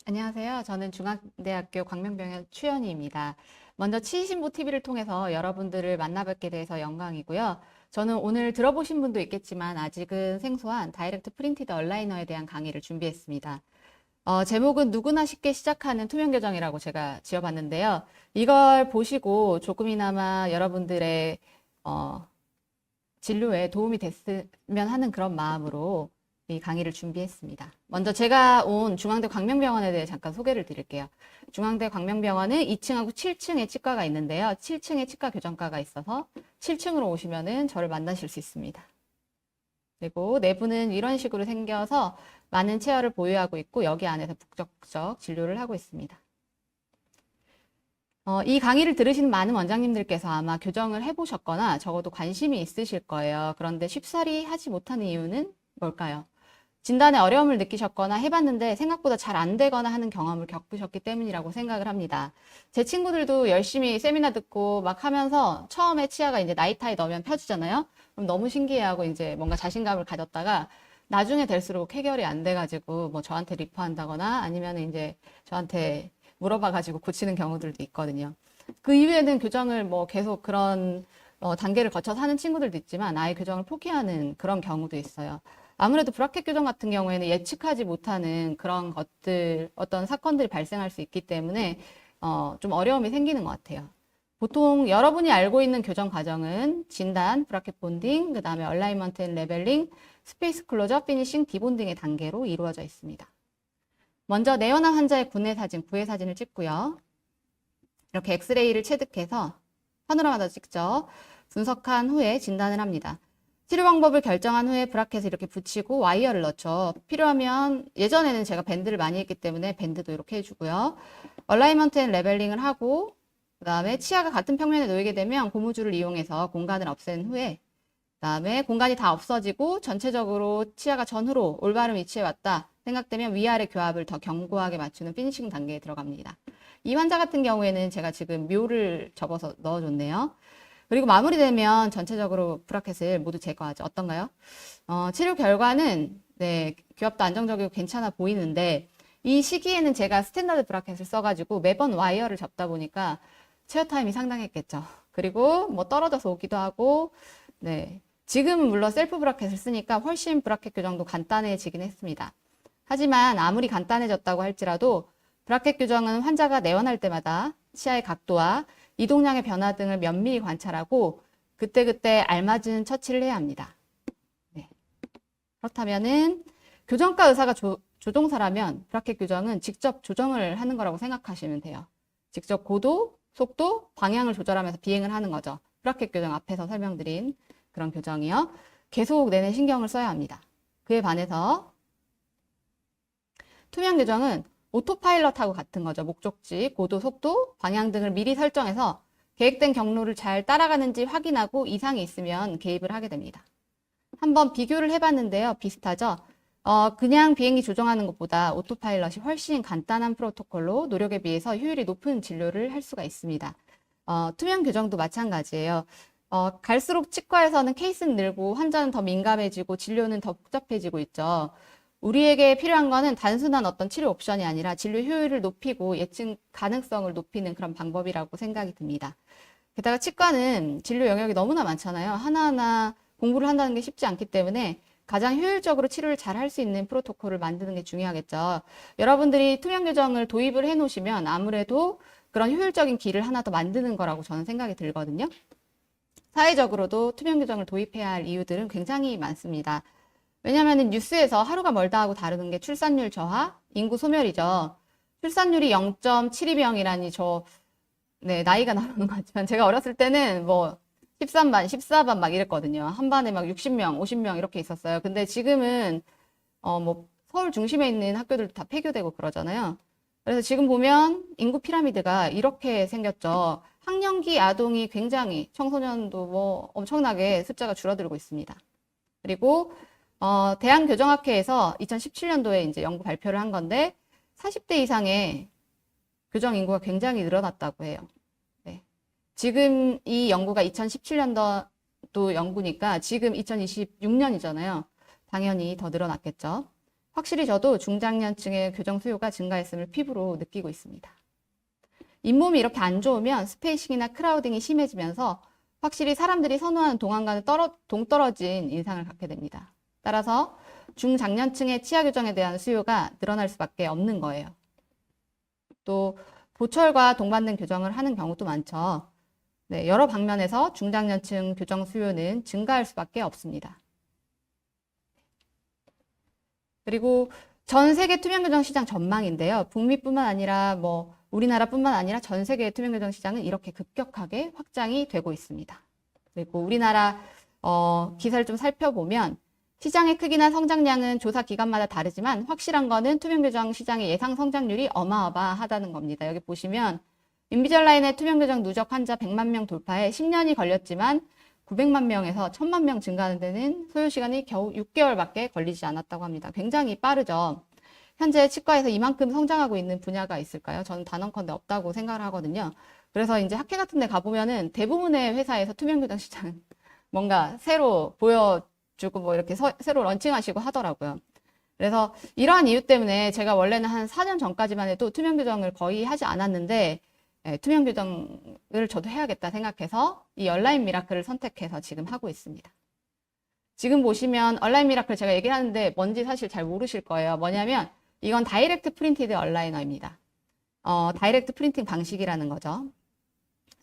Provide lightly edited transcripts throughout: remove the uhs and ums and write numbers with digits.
안녕하세요. 저는 중앙대학교 광명병원 추연희입니다. 먼저 치신보 TV를 통해서 여러분들을 만나뵙게 돼서 영광이고요. 저는 오늘 들어보신 분도 있겠지만 아직은 생소한 다이렉트 프린티드 얼라이너에 대한 강의를 준비했습니다. 제목은 누구나 쉽게 시작하는 투명 교정이라고 제가 지어봤는데요. 이걸 보시고 조금이나마 여러분들의 진료에 도움이 됐으면 하는 그런 마음으로 이 강의를 준비했습니다. 먼저 제가 온 중앙대 광명병원에 대해 잠깐 소개를 드릴게요. 중앙대 광명병원은 2층하고 7층에 치과가 있는데요. 7층에 치과 교정과가 있어서 7층으로 오시면은 저를 만나실 수 있습니다. 그리고 내부는 이런 식으로 생겨서 많은 체어를 보유하고 있고 여기 안에서 북적북적 진료를 하고 있습니다. 이 강의를 들으시는 많은 원장님들께서 아마 교정을 해보셨거나 적어도 관심이 있으실 거예요. 그런데 쉽사리 하지 못하는 이유는 뭘까요? 진단에 어려움을 느끼셨거나 해봤는데 생각보다 잘 안 되거나 하는 경험을 겪으셨기 때문이라고 생각을 합니다. 제 친구들도 열심히 세미나 듣고 막 하면서 처음에 치아가 이제 나이타에 넣으면 펴지잖아요. 그럼 너무 신기해하고 이제 뭔가 자신감을 가졌다가 나중에 될수록 해결이 안 돼가지고 뭐 저한테 리퍼한다거나 아니면 이제 저한테 물어봐가지고 고치는 경우들도 있거든요. 그 이후에는 교정을 뭐 계속 그런 단계를 거쳐서 하는 친구들도 있지만 아예 교정을 포기하는 그런 경우도 있어요. 아무래도 브라켓 교정 같은 경우에는 예측하지 못하는 그런 것들, 어떤 사건들이 발생할 수 있기 때문에 좀 어려움이 생기는 것 같아요. 보통 여러분이 알고 있는 교정 과정은 진단, 브라켓 본딩, 그 다음에 얼라이먼트 앤 레벨링, 스페이스 클로저, 피니싱, 디본딩의 단계로 이루어져 있습니다. 먼저 내원한 환자의 구내 사진, 부의 사진을 찍고요. 이렇게 엑스레이를 체득해서 파노라마도 찍죠. 분석한 후에 진단을 합니다. 치료 방법을 결정한 후에 브라켓을 이렇게 붙이고 와이어를 넣죠. 필요하면 예전에는 제가 밴드를 많이 했기 때문에 밴드도 이렇게 해주고요. 얼라이먼트 앤 레벨링을 하고 그 다음에 치아가 같은 평면에 놓이게 되면 고무줄을 이용해서 공간을 없앤 후에 그 다음에 공간이 다 없어지고 전체적으로 치아가 전후로 올바른 위치에 왔다 생각되면 위아래 교합을 더 견고하게 맞추는 피니싱 단계에 들어갑니다. 이 환자 같은 경우에는 제가 지금 묘를 접어서 넣어줬네요. 그리고 마무리되면 전체적으로 브라켓을 모두 제거하죠. 어떤가요? 치료 결과는 네, 교합도 안정적이고 괜찮아 보이는데 이 시기에는 제가 스탠다드 브라켓을 써가지고 매번 와이어를 접다 보니까 체어 타임이 상당했겠죠. 그리고 뭐 떨어져서 오기도 하고 네, 지금은 물론 셀프 브라켓을 쓰니까 훨씬 브라켓 교정도 간단해지긴 했습니다. 하지만 아무리 간단해졌다고 할지라도 브라켓 교정은 환자가 내원할 때마다 치아의 각도와 이동량의 변화 등을 면밀히 관찰하고 그때그때 알맞은 처치를 해야 합니다. 네. 그렇다면은 교정과 의사가 조종사라면 브라켓 교정은 직접 조정을 하는 거라고 생각하시면 돼요. 직접 고도, 속도, 방향을 조절하면서 비행을 하는 거죠. 브라켓 교정 앞에서 설명드린 그런 교정이요. 계속 내내 신경을 써야 합니다. 그에 반해서 투명 교정은 오토파일럿하고 같은 거죠. 목적지, 고도, 속도, 방향 등을 미리 설정해서 계획된 경로를 잘 따라가는지 확인하고 이상이 있으면 개입을 하게 됩니다. 한번 비교를 해봤는데요. 비슷하죠? 그냥 비행기 조정하는 것보다 오토파일럿이 훨씬 간단한 프로토콜로 노력에 비해서 효율이 높은 진료를 할 수가 있습니다. 투명 교정도 마찬가지예요. 갈수록 치과에서는 케이스는 늘고 환자는 더 민감해지고 진료는 더 복잡해지고 있죠. 우리에게 필요한 거는 단순한 어떤 치료 옵션이 아니라 진료 효율을 높이고 예측 가능성을 높이는 그런 방법이라고 생각이 듭니다. 게다가 치과는 진료 영역이 너무나 많잖아요. 하나하나 공부를 한다는 게 쉽지 않기 때문에 가장 효율적으로 치료를 잘 할 수 있는 프로토콜을 만드는 게 중요하겠죠. 여러분들이 투명 교정을 도입을 해 놓으시면 아무래도 그런 효율적인 길을 하나 더 만드는 거라고 저는 생각이 들거든요. 사회적으로도 투명 교정을 도입해야 할 이유들은 굉장히 많습니다. 왜냐하면 뉴스에서 하루가 멀다 하고 다루는 게 출산율 저하, 인구 소멸이죠. 출산율이 0.72명이라니 네, 나이가 나오는 것 같지만 제가 어렸을 때는 뭐 13반, 14반 막 이랬거든요. 한 반에 막 60명, 50명 이렇게 있었어요. 근데 지금은 뭐 서울 중심에 있는 학교들도 다 폐교되고 그러잖아요. 그래서 지금 보면 인구 피라미드가 이렇게 생겼죠. 학령기 아동이 굉장히 청소년도 뭐 엄청나게 숫자가 줄어들고 있습니다. 그리고 대한교정학회에서 2017년도에 이제 연구 발표를 한 건데 40대 이상의 교정 인구가 굉장히 늘어났다고 해요. 네. 지금 이 연구가 2017년도 연구니까 지금 2026년이잖아요. 당연히 더 늘어났겠죠. 확실히 저도 중장년층의 교정 수요가 증가했음을 피부로 느끼고 있습니다. 잇몸이 이렇게 안 좋으면 스페이싱이나 크라우딩이 심해지면서 확실히 사람들이 선호하는 동안과는 동떨어진 인상을 갖게 됩니다. 따라서 중장년층의 치아 교정에 대한 수요가 늘어날 수밖에 없는 거예요. 또 보철과 동반된 교정을 하는 경우도 많죠. 네, 여러 방면에서 중장년층 교정 수요는 증가할 수밖에 없습니다. 그리고 전 세계 투명 교정 시장 전망인데요. 북미뿐만 아니라 우리나라뿐만 아니라 전 세계의 투명 교정 시장은 이렇게 급격하게 확장이 되고 있습니다. 그리고 우리나라 기사를 좀 살펴보면 시장의 크기나 성장량은 조사 기간마다 다르지만 확실한 거는 투명 교정 시장의 예상 성장률이 어마어마하다는 겁니다. 여기 보시면 인비절라인의 투명 교정 누적 환자 100만 명 돌파에 10년이 걸렸지만 900만 명에서 1000만 명 증가하는 데는 소요 시간이 겨우 6개월밖에 걸리지 않았다고 합니다. 굉장히 빠르죠. 현재 치과에서 이만큼 성장하고 있는 분야가 있을까요? 저는 단언컨대 없다고 생각을 하거든요. 그래서 이제 학회 같은 데 가보면은 대부분의 회사에서 투명 교정 시장 뭔가 새로 보여주고 이렇게 새로 런칭하시고 하더라고요. 그래서 이러한 이유 때문에 제가 원래는 한 4년 전까지만 해도 투명 교정을 거의 하지 않았는데 투명 교정을 저도 해야겠다 생각해서 이 얼라인 미라클을 선택해서 지금 하고 있습니다. 지금 보시면 얼라인 미라클 제가 얘기를 하는데 뭔지 사실 잘 모르실 거예요. 뭐냐면 이건 다이렉트 프린티드 얼라이너입니다. 다이렉트 프린팅 방식이라는 거죠.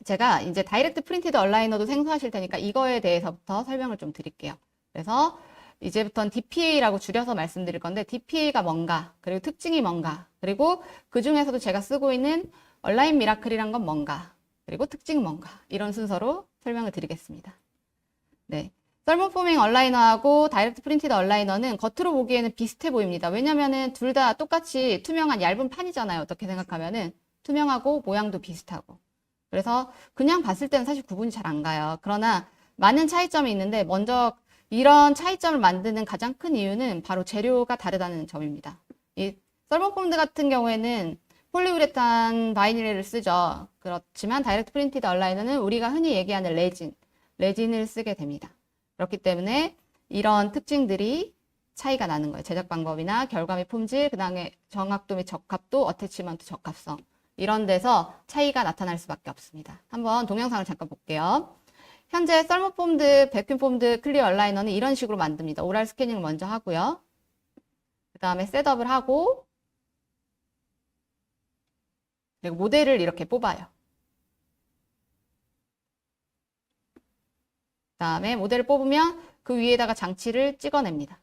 제가 이제 다이렉트 프린티드 얼라이너도 생소하실 테니까 이거에 대해서부터 설명을 좀 드릴게요. 그래서 이제부터는 DPA라고 줄여서 말씀드릴 건데 DPA가 뭔가, 그리고 특징이 뭔가, 그리고 그 중에서도 제가 쓰고 있는 얼라인 미라클이란 건 뭔가, 그리고 특징은 뭔가, 이런 순서로 설명을 드리겠습니다. 네. 썰모포밍 얼라이너하고 다이렉트 프린티드 얼라이너는 겉으로 보기에는 비슷해 보입니다. 왜냐면은 둘 다 똑같이 투명한 얇은 판이잖아요. 어떻게 생각하면은 투명하고 모양도 비슷하고. 그래서 그냥 봤을 때는 사실 구분이 잘 안 가요. 그러나 많은 차이점이 있는데 먼저 이런 차이점을 만드는 가장 큰 이유는 바로 재료가 다르다는 점입니다. 이 썰모폼드 같은 경우에는 폴리우레탄 바이닐을 쓰죠. 그렇지만 다이렉트 프린티드 얼라이너는 우리가 흔히 얘기하는 레진을 쓰게 됩니다. 그렇기 때문에 이런 특징들이 차이가 나는 거예요. 제작 방법이나 결과물 품질, 그 다음에 정확도 및 적합도, 어태치먼트 적합성 이런 데서 차이가 나타날 수밖에 없습니다. 한번 동영상을 잠깐 볼게요. 현재 썰모폼드, 백큐폼드 클리어 얼라이너는 이런 식으로 만듭니다. 오랄 스캐닝을 먼저 하고요. 그 다음에 셋업을 하고 그리고 모델을 이렇게 뽑아요. 그 다음에 모델을 뽑으면 그 위에다가 장치를 찍어냅니다.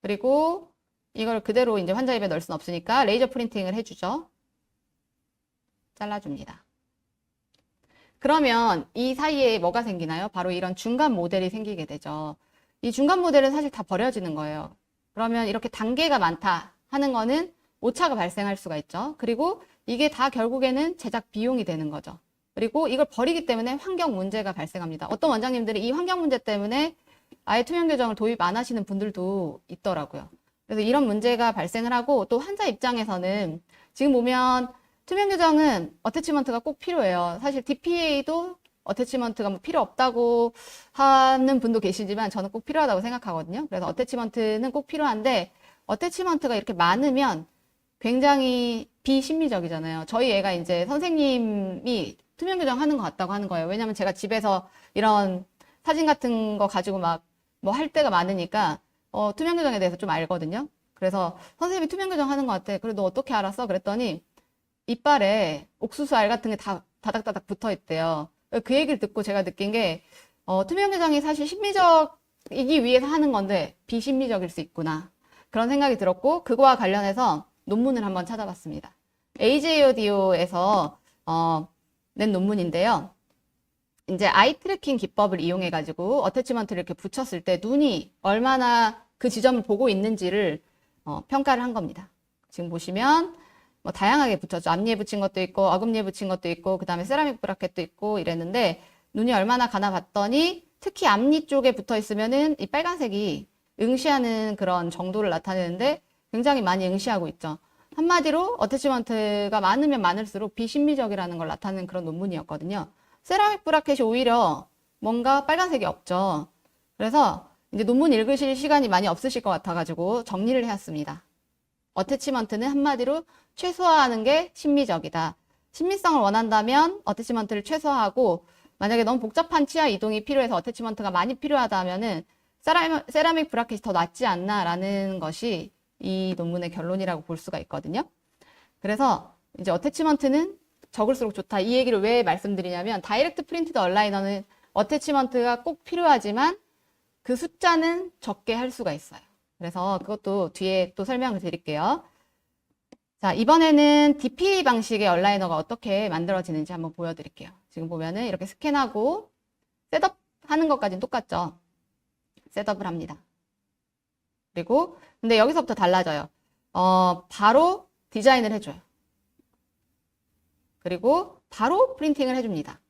그리고 이걸 그대로 이제 환자 입에 넣을 수는 없으니까 레이저 프린팅을 해주죠. 잘라줍니다. 그러면 이 사이에 뭐가 생기나요? 바로 이런 중간 모델이 생기게 되죠. 이 중간 모델은 사실 다 버려지는 거예요. 그러면 이렇게 단계가 많다 하는 거는 오차가 발생할 수가 있죠. 그리고 이게 다 결국에는 제작 비용이 되는 거죠. 그리고 이걸 버리기 때문에 환경 문제가 발생합니다. 어떤 원장님들이 이 환경 문제 때문에 아예 투명 교정을 도입 안 하시는 분들도 있더라고요. 그래서 이런 문제가 발생을 하고 또 환자 입장에서는 지금 보면 투명 교정은 어태치먼트가 꼭 필요해요. 사실 DPA도 어태치먼트가 필요 없다고 하는 분도 계시지만 저는 꼭 필요하다고 생각하거든요. 그래서 어태치먼트는 꼭 필요한데 어태치먼트가 이렇게 많으면 굉장히 비심리적이잖아요. 저희 애가 이제 선생님이 투명 교정 하는 것 같다고 하는 거예요. 왜냐면 제가 집에서 이런 사진 같은 거 가지고 막 뭐 할 때가 많으니까 투명 교정에 대해서 좀 알거든요. 그래서 선생님이 투명 교정 하는 것 같아. 그래 너 어떻게 알았어? 그랬더니 이빨에 옥수수 알 같은 게 다 다닥다닥 붙어 있대요. 그 얘기를 듣고 제가 느낀 게 투명 교정이 사실 심리적이기 위해서 하는 건데 비심리적일 수 있구나. 그런 생각이 들었고 그거와 관련해서 논문을 한번 찾아봤습니다. AJODO에서 낸 논문인데요. 이제 아이 트래킹 기법을 이용해 가지고 어태치먼트를 이렇게 붙였을 때 눈이 얼마나 그 지점을 보고 있는지를 평가를 한 겁니다. 지금 보시면 뭐 다양하게 붙였죠. 앞니에 붙인 것도 있고 어금니에 붙인 것도 있고 그 다음에 세라믹 브라켓도 있고 이랬는데 눈이 얼마나 가나 봤더니 특히 앞니 쪽에 붙어 있으면은 이 빨간색이 응시하는 그런 정도를 나타내는데 굉장히 많이 응시하고 있죠. 한마디로 어태치먼트가 많으면 많을수록 비심리적이라는 걸 나타내는 그런 논문이었거든요. 세라믹 브라켓이 오히려 뭔가 빨간색이 없죠. 그래서 이제 논문 읽으실 시간이 많이 없으실 것 같아가지고 정리를 해왔습니다. 어태치먼트는 한마디로 최소화하는 게 심미적이다. 심미성을 원한다면 어태치먼트를 최소화하고, 만약에 너무 복잡한 치아 이동이 필요해서 어태치먼트가 많이 필요하다면은 세라믹 브라켓이 더 낫지 않나라는 것이 이 논문의 결론이라고 볼 수가 있거든요. 그래서 이제 어태치먼트는 적을수록 좋다. 이 얘기를 왜 말씀드리냐면, 다이렉트 프린티드 얼라이너는 어태치먼트가 꼭 필요하지만 그 숫자는 적게 할 수가 있어요. 그래서 그것도 뒤에 또 설명을 드릴게요. 자, 이번에는 DP 방식의 얼라이너가 어떻게 만들어지는지 한번 보여드릴게요. 지금 보면은 이렇게 스캔하고 셋업 하는 것까지는 똑같죠. 셋업을 합니다. 그리고 근데 여기서부터 달라져요. 바로 디자인을 해줘요. 그리고 바로 프린팅을 해줍니다.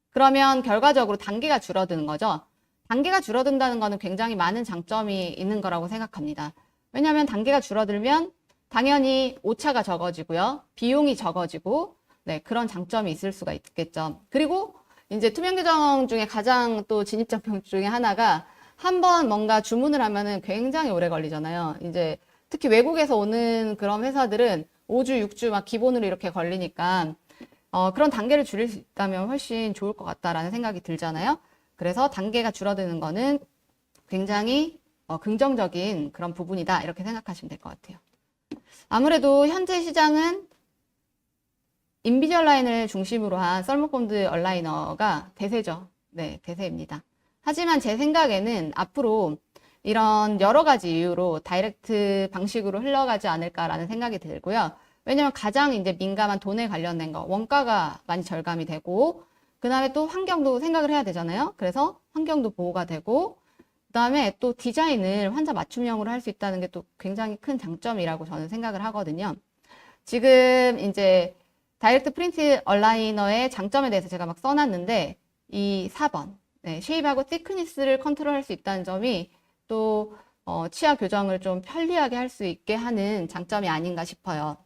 그러면 결과적으로 단계가 줄어드는 거죠. 단계가 줄어든다는 거는 굉장히 많은 장점이 있는 거라고 생각합니다. 왜냐하면 단계가 줄어들면 당연히 오차가 적어지고요. 비용이 적어지고, 네, 그런 장점이 있을 수가 있겠죠. 그리고 이제 투명 규정 중에 가장 또 진입장벽 중에 하나가, 한번 뭔가 주문을 하면은 굉장히 오래 걸리잖아요. 이제 특히 외국에서 오는 그런 회사들은 5주, 6주 막 기본으로 이렇게 걸리니까 그런 단계를 줄일 수 있다면 훨씬 좋을 것 같다라는 생각이 들잖아요. 그래서 단계가 줄어드는 거는 굉장히 긍정적인 그런 부분이다, 이렇게 생각하시면 될 것 같아요. 아무래도 현재 시장은 인비저라인을 중심으로 한 썰모본드 얼라이너가 대세죠. 네, 대세입니다. 하지만 제 생각에는 앞으로 이런 여러 가지 이유로 다이렉트 방식으로 흘러가지 않을까라는 생각이 들고요. 왜냐면 가장 이제 민감한 돈에 관련된 거, 원가가 많이 절감이 되고, 그 다음에 또 환경도 생각을 해야 되잖아요. 그래서 환경도 보호가 되고, 그 다음에 또 디자인을 환자 맞춤형으로 할 수 있다는 게 또 굉장히 큰 장점이라고 저는 생각을 하거든요. 지금 이제 다이렉트 프린트 얼라이너의 장점에 대해서 제가 막 써놨는데, 이 4번, 네, 쉐입하고 티크니스를 컨트롤할 수 있다는 점이 또 치아 교정을 좀 편리하게 할 수 있게 하는 장점이 아닌가 싶어요.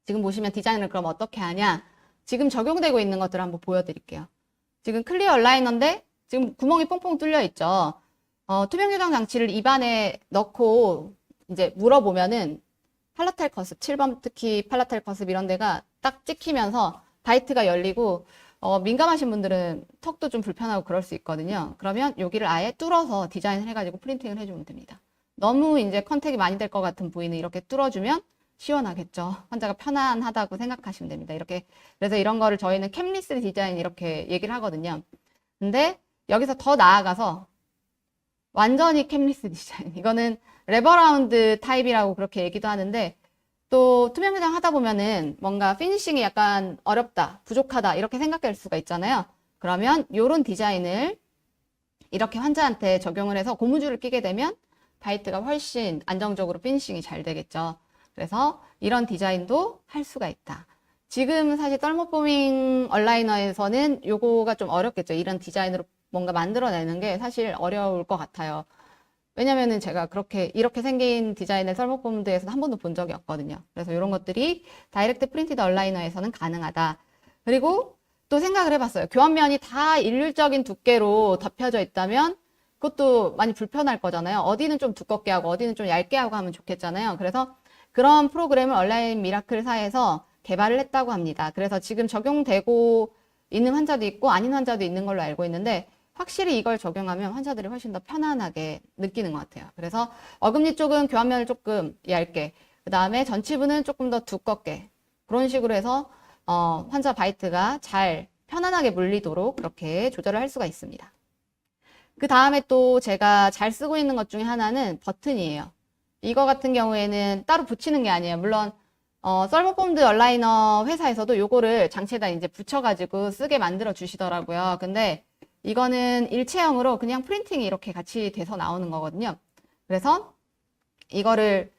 지금 보시면 디자인을 그럼 어떻게 하냐? 지금 적용되고 있는 것들을 한번 보여드릴게요. 지금 클리어 얼라이너인데 지금 구멍이 뽕뽕 뚫려 있죠. 투명 규정 장치를 입안에 넣고 이제 물어보면은 팔라탈 커습, 7번 특히 팔라탈 커습 이런 데가 딱 찍히면서 바이트가 열리고, 민감하신 분들은 턱도 좀 불편하고 그럴 수 있거든요. 그러면 여기를 아예 뚫어서 디자인을 해가지고 프린팅을 해주면 됩니다. 너무 이제 컨택이 많이 될 것 같은 부위는 이렇게 뚫어주면 시원하겠죠. 환자가 편안하다고 생각하시면 됩니다. 이렇게, 그래서 이런 거를 저희는 캠리스 디자인 이렇게 얘기를 하거든요. 근데 여기서 더 나아가서 완전히 캠리스 디자인. 이거는 레버라운드 타입이라고 그렇게 얘기도 하는데, 또 투명 규정 하다 보면은 뭔가 피니싱이 약간 어렵다, 부족하다 이렇게 생각할 수가 있잖아요. 그러면 이런 디자인을 이렇게 환자한테 적용을 해서 고무줄을 끼게 되면 바이트가 훨씬 안정적으로 피니싱이 잘 되겠죠. 그래서 이런 디자인도 할 수가 있다. 지금 사실 썰모포밍 얼라이너에서는 요거가 좀 어렵겠죠. 이런 디자인으로 뭔가 만들어내는 게 사실 어려울 것 같아요. 왜냐면은 제가 이렇게 생긴 디자인의 썰모본드에서는 한 번도 본 적이 없거든요. 그래서 이런 것들이 다이렉트 프린티드 얼라이너에서는 가능하다. 그리고 또 생각을 해봤어요. 교환면이 다 일률적인 두께로 덮여져 있다면 그것도 많이 불편할 거잖아요. 어디는 좀 두껍게 하고 어디는 좀 얇게 하고 하면 좋겠잖아요. 그래서 그런 프로그램을 얼라인 미라클사에서 개발을 했다고 합니다. 그래서 지금 적용되고 있는 환자도 있고 아닌 환자도 있는 걸로 알고 있는데, 확실히 이걸 적용하면 환자들이 훨씬 더 편안하게 느끼는 것 같아요. 그래서 어금니 쪽은 교환면을 조금 얇게, 그 다음에 전치부는 조금 더 두껍게, 그런 식으로 해서 환자 바이트가 잘 편안하게 물리도록 그렇게 조절을 할 수가 있습니다. 그 다음에 또 제가 잘 쓰고 있는 것 중에 하나는 버튼이에요. 이거 같은 경우에는 따로 붙이는 게 아니에요. 물론 썰모본드 얼라이너 회사에서도 요거를 장치에다 이제 붙여가지고 쓰게 만들어 주시더라고요. 근데 이거는 일체형으로 그냥 프린팅이 이렇게 같이 돼서 나오는 거거든요. 그래서 이거를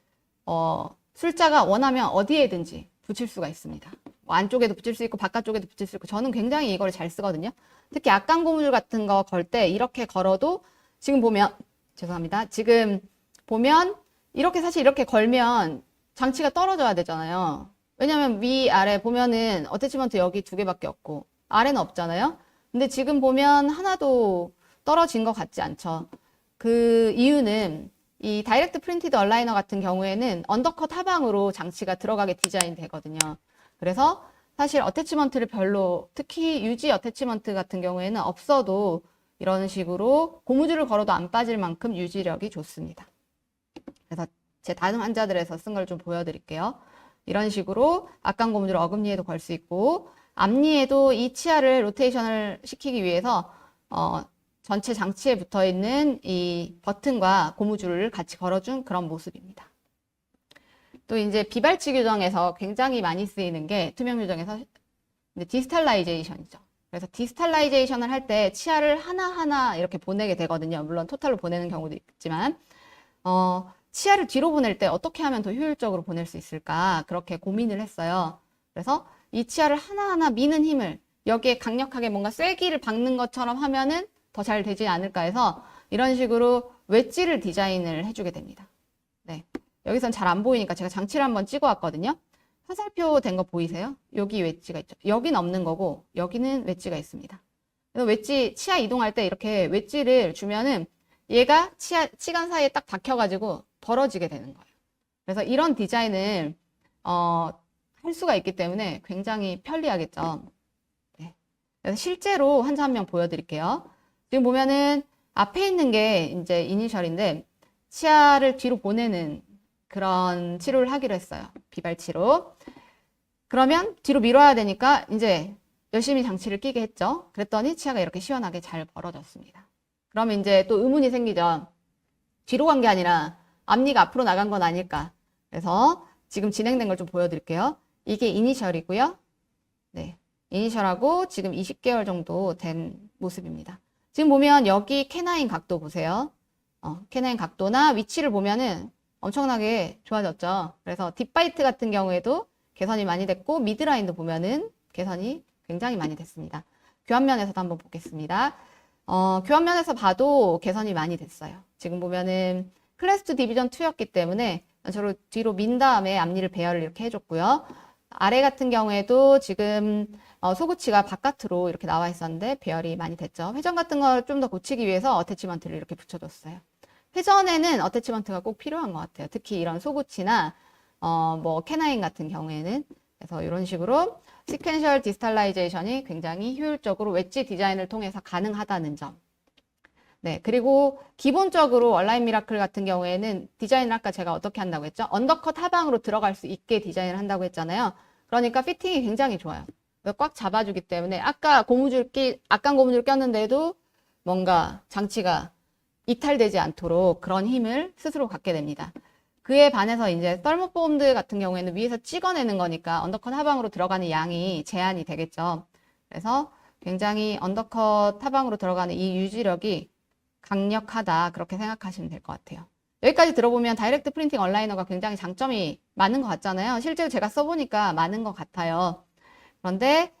술자가 원하면 어디에든지 붙일 수가 있습니다. 뭐 안쪽에도 붙일 수 있고 바깥쪽에도 붙일 수 있고, 저는 굉장히 이걸 잘 쓰거든요. 특히 악강 고무줄 같은 거 걸 때 이렇게 걸어도, 지금 보면 죄송합니다. 지금 보면 이렇게 사실 이렇게 걸면 장치가 떨어져야 되잖아요. 왜냐면 위아래 보면은 어태치먼트 여기 2개밖에 없고 아래는 없잖아요. 근데 지금 보면 하나도 떨어진 것 같지 않죠. 그 이유는 이 다이렉트 프린티드 얼라이너 같은 경우에는 언더컷 하방으로 장치가 들어가게 디자인 되거든요. 그래서 사실 어태치먼트를 별로, 특히 유지 어태치먼트 같은 경우에는 없어도 이런 식으로 고무줄을 걸어도 안 빠질 만큼 유지력이 좋습니다. 그래서 제 다른 환자들에서 쓴 걸 좀 보여드릴게요. 이런 식으로 악강 고무줄 어금니에도 걸 수 있고, 앞니에도 이 치아를 로테이션을 시키기 위해서 전체 장치에 붙어 있는 이 버튼과 고무줄을 같이 걸어준 그런 모습입니다. 또 이제 비발치 교정에서 굉장히 많이 쓰이는 게 투명 교정에서 디스탈라이제이션이죠. 그래서 디스탈라이제이션을 할 때 치아를 하나하나 이렇게 보내게 되거든요. 물론 토탈로 보내는 경우도 있지만 치아를 뒤로 보낼 때 어떻게 하면 더 효율적으로 보낼 수 있을까 그렇게 고민을 했어요. 그래서 이 치아를 하나하나 미는 힘을 여기에 강력하게 뭔가 쐐기를 박는 것처럼 하면은 더 잘 되지 않을까 해서 이런 식으로 웨지를 디자인을 해주게 됩니다. 네, 여기선 잘 안 보이니까 제가 장치를 한번 찍어 왔거든요. 화살표 된 거 보이세요? 여기 웨지가 있죠. 여긴 없는 거고 여기는 웨지가 있습니다. 그래서 웨지 치아 이동할 때 이렇게 웨지를 주면은 얘가 치간 사이에 딱 박혀가지고 벌어지게 되는 거예요. 그래서 이런 디자인을 할 수가 있기 때문에 굉장히 편리하겠죠. 네. 그래서 실제로 환자 한 명 보여드릴게요. 지금 보면은 앞에 있는 게 이제 이니셜인데 치아를 뒤로 보내는 그런 치료를 하기로 했어요. 비발치로. 그러면 뒤로 밀어야 되니까 이제 열심히 장치를 끼게 했죠. 그랬더니 치아가 이렇게 시원하게 잘 벌어졌습니다. 그러면 이제 또 의문이 생기죠. 뒤로 간 게 아니라 앞니가 앞으로 나간 건 아닐까. 그래서 지금 진행된 걸 좀 보여드릴게요. 이게 이니셜이고요. 네, 이니셜하고 지금 20개월 정도 된 모습입니다. 지금 보면 여기 캐나인 각도 보세요. 캐나인 각도나 위치를 보면은 엄청나게 좋아졌죠. 그래서 딥바이트 같은 경우에도 개선이 많이 됐고 미드라인도 보면은 개선이 굉장히 많이 됐습니다. 교환면에서도 한번 보겠습니다. 교환면에서 봐도 개선이 많이 됐어요. 지금 보면은 클래스 2 디비전 2였기 때문에 저로 뒤로 민 다음에 앞니를 배열을 이렇게 해줬고요. 아래 같은 경우에도 지금 소구치가 바깥으로 이렇게 나와 있었는데 배열이 많이 됐죠. 회전 같은 걸 좀 더 고치기 위해서 어태치먼트를 이렇게 붙여줬어요. 회전에는 어태치먼트가 꼭 필요한 것 같아요. 특히 이런 소구치나 뭐 캐나인 같은 경우에는. 그래서 이런 식으로 시퀀셜 디스탈라이제이션이 굉장히 효율적으로 웨지 디자인을 통해서 가능하다는 점. 네, 그리고 기본적으로 얼라인 미라클 같은 경우에는 디자인을 아까 제가 어떻게 한다고 했죠? 언더컷 하방으로 들어갈 수 있게 디자인을 한다고 했잖아요. 그러니까 피팅이 굉장히 좋아요. 꽉 잡아주기 때문에 아까 악강 고무줄 꼈는데도 뭔가 장치가 이탈되지 않도록 그런 힘을 스스로 갖게 됩니다. 그에 반해서 이제 썰모본드 같은 경우에는 위에서 찍어내는 거니까 언더컷 하방으로 들어가는 양이 제한이 되겠죠. 그래서 굉장히 언더컷 하방으로 들어가는 이 유지력이 강력하다 그렇게 생각하시면 될 것 같아요. 여기까지 들어보면 다이렉트 프린팅 얼라이너가 굉장히 장점이 많은 것 같잖아요. 실제로 제가 써보니까 많은 것 같아요. 그런데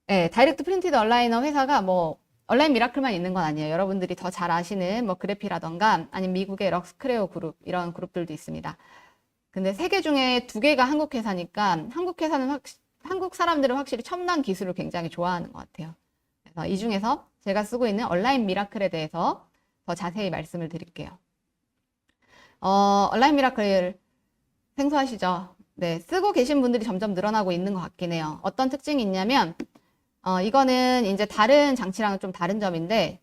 네, 다이렉트 프린티드 얼라이너 회사가 뭐 얼라인 미라클만 있는 건 아니에요. 여러분들이 더 잘 아시는 뭐 그래피라던가 아니면 미국의 럭스크레오 그룹 이런 그룹들도 있습니다. 근데 세 개 중에 두 개가 한국 회사니까 한국 사람들은 확실히 첨단 기술을 굉장히 좋아하는 것 같아요. 그래서 이 중에서 제가 쓰고 있는 얼라인 미라클에 대해서 더 자세히 말씀을 드릴게요. 얼라인 미라클 생소하시죠? 네, 쓰고 계신 분들이 점점 늘어나고 있는 것 같긴 해요. 어떤 특징이 있냐면 이거는 이제 다른 장치랑은 좀 다른 점인데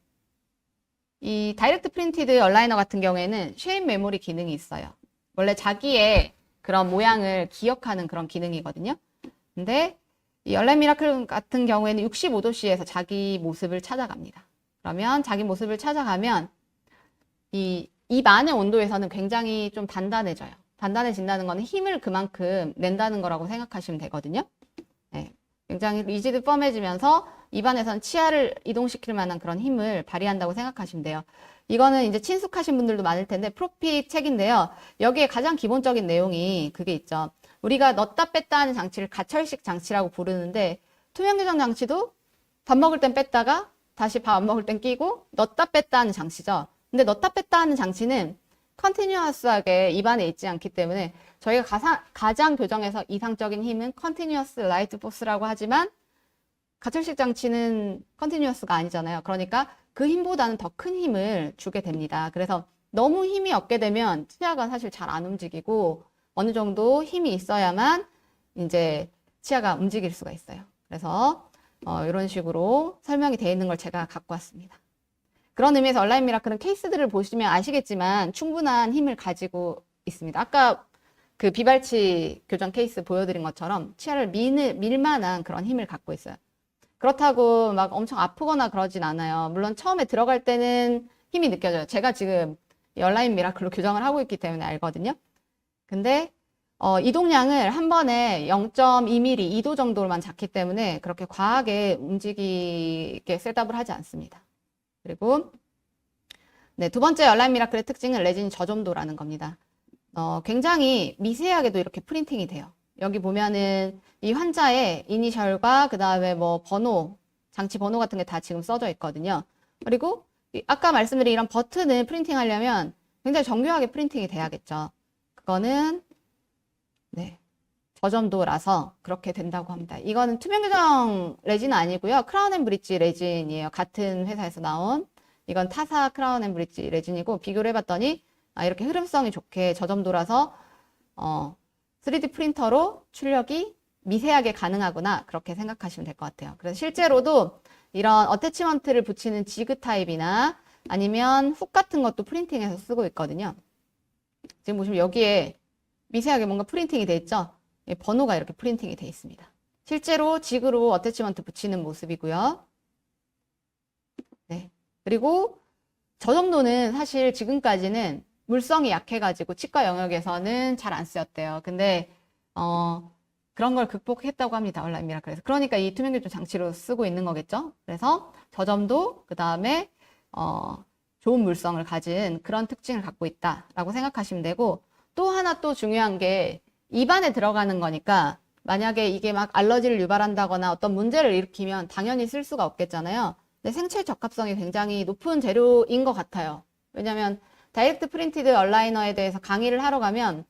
이 다이렉트 프린티드 얼라이너 같은 경우에는 쉐입 메모리 기능이 있어요. 원래 자기의 그런 모양을 기억하는 그런 기능이거든요. 근데 이 얼라인 미라클 같은 경우에는 65도씨에서 자기 모습을 찾아갑니다. 그러면 자기 모습을 찾아가면 이 입 안의 온도에서는 굉장히 좀 단단해져요. 단단해진다는 거는 힘을 그만큼 낸다는 거라고 생각하시면 되거든요. 네, 굉장히 리지드 펌해지면서 입안에서는 치아를 이동시킬 만한 그런 힘을 발휘한다고 생각하시면 돼요. 이거는 이제 친숙하신 분들도 많을 텐데 프로핏 책인데요. 여기에 가장 기본적인 내용이 그게 있죠. 우리가 넣었다 뺐다 하는 장치를 가철식 장치라고 부르는데 투명 교정 장치도 밥 먹을 땐 뺐다가 다시 밥 안 먹을 땐 끼고 넣었다 뺐다 하는 장치죠. 근데 넣었다 뺐다 하는 장치는 컨티뉴어스하게 입안에 있지 않기 때문에 저희가 가장 교정에서 이상적인 힘은 컨티뉴어스 라이트 포스라고 하지만 가철식 장치는 컨티뉴어스가 아니잖아요. 그러니까 그 힘보다는 더 큰 힘을 주게 됩니다. 그래서 너무 힘이 없게 되면 치아가 사실 잘 안 움직이고 어느 정도 힘이 있어야만 이제 치아가 움직일 수가 있어요. 그래서 이런 식으로 설명이 되어 있는 걸 제가 갖고 왔습니다. 그런 의미에서 온라인 미라클은 케이스들을 보시면 아시겠지만 충분한 힘을 가지고 있습니다. 아까 그 비발치 교정 케이스 보여드린 것처럼 치아를 밀 만한 그런 힘을 갖고 있어요. 그렇다고 막 엄청 아프거나 그러진 않아요. 물론 처음에 들어갈 때는 힘이 느껴져요. 제가 지금 온라인 미라클로 교정을 하고 있기 때문에 알거든요. 근데 이동량을 한 번에 0.2mm, 2도 정도로만 잡기 때문에 그렇게 과하게 움직이게 셋업을 하지 않습니다. 그리고 네, 두 번째 온라인 미라클의 특징은 레진 저점도라는 겁니다. 굉장히 미세하게도 이렇게 프린팅이 돼요. 여기 보면은 이 환자의 이니셜과 그 다음에 뭐 번호, 장치 번호 같은 게 다 지금 써져 있거든요. 그리고 아까 말씀드린 이런 버튼을 프린팅 하려면 굉장히 정교하게 프린팅이 돼야겠죠. 그거는 네, 저점도라서 그렇게 된다고 합니다. 이거는 투명 교정 레진은 아니고요. 크라운 앤 브릿지 레진이에요. 같은 회사에서 나온. 이건 타사 크라운 앤 브릿지 레진이고 비교를 해봤더니 이렇게 흐름성이 좋게 저점도라서 3D 프린터로 출력이 미세하게 가능하구나 그렇게 생각하시면 될 것 같아요. 그래서 실제로도 이런 어태치먼트를 붙이는 지그 타입이나 아니면 훅 같은 것도 프린팅해서 쓰고 있거든요. 지금 보시면 여기에 미세하게 뭔가 프린팅이 돼 있죠? 번호가 이렇게 프린팅이 돼 있습니다. 실제로 지그로 어태치먼트 붙이는 모습이고요. 네. 그리고 저점도는 사실 지금까지는 물성이 약해가지고 치과 영역에서는 잘 안 쓰였대요. 근데 그런 걸 극복했다고 합니다. 온라인 미라클에서. 그러니까 이 투명 교정 장치로 쓰고 있는 거겠죠. 그래서 저점도 그 다음에 좋은 물성을 가진 그런 특징을 갖고 있다라고 생각하시면 되고 또 하나 또 중요한 게 입안에 들어가는 거니까 만약에 이게 막 알러지를 유발한다거나 어떤 문제를 일으키면 당연히 쓸 수가 없겠잖아요. 근데 생체 적합성이 굉장히 높은 재료인 것 같아요. 왜냐하면 다이렉트 프린티드 얼라이너에 대해서 강의를 하러 가면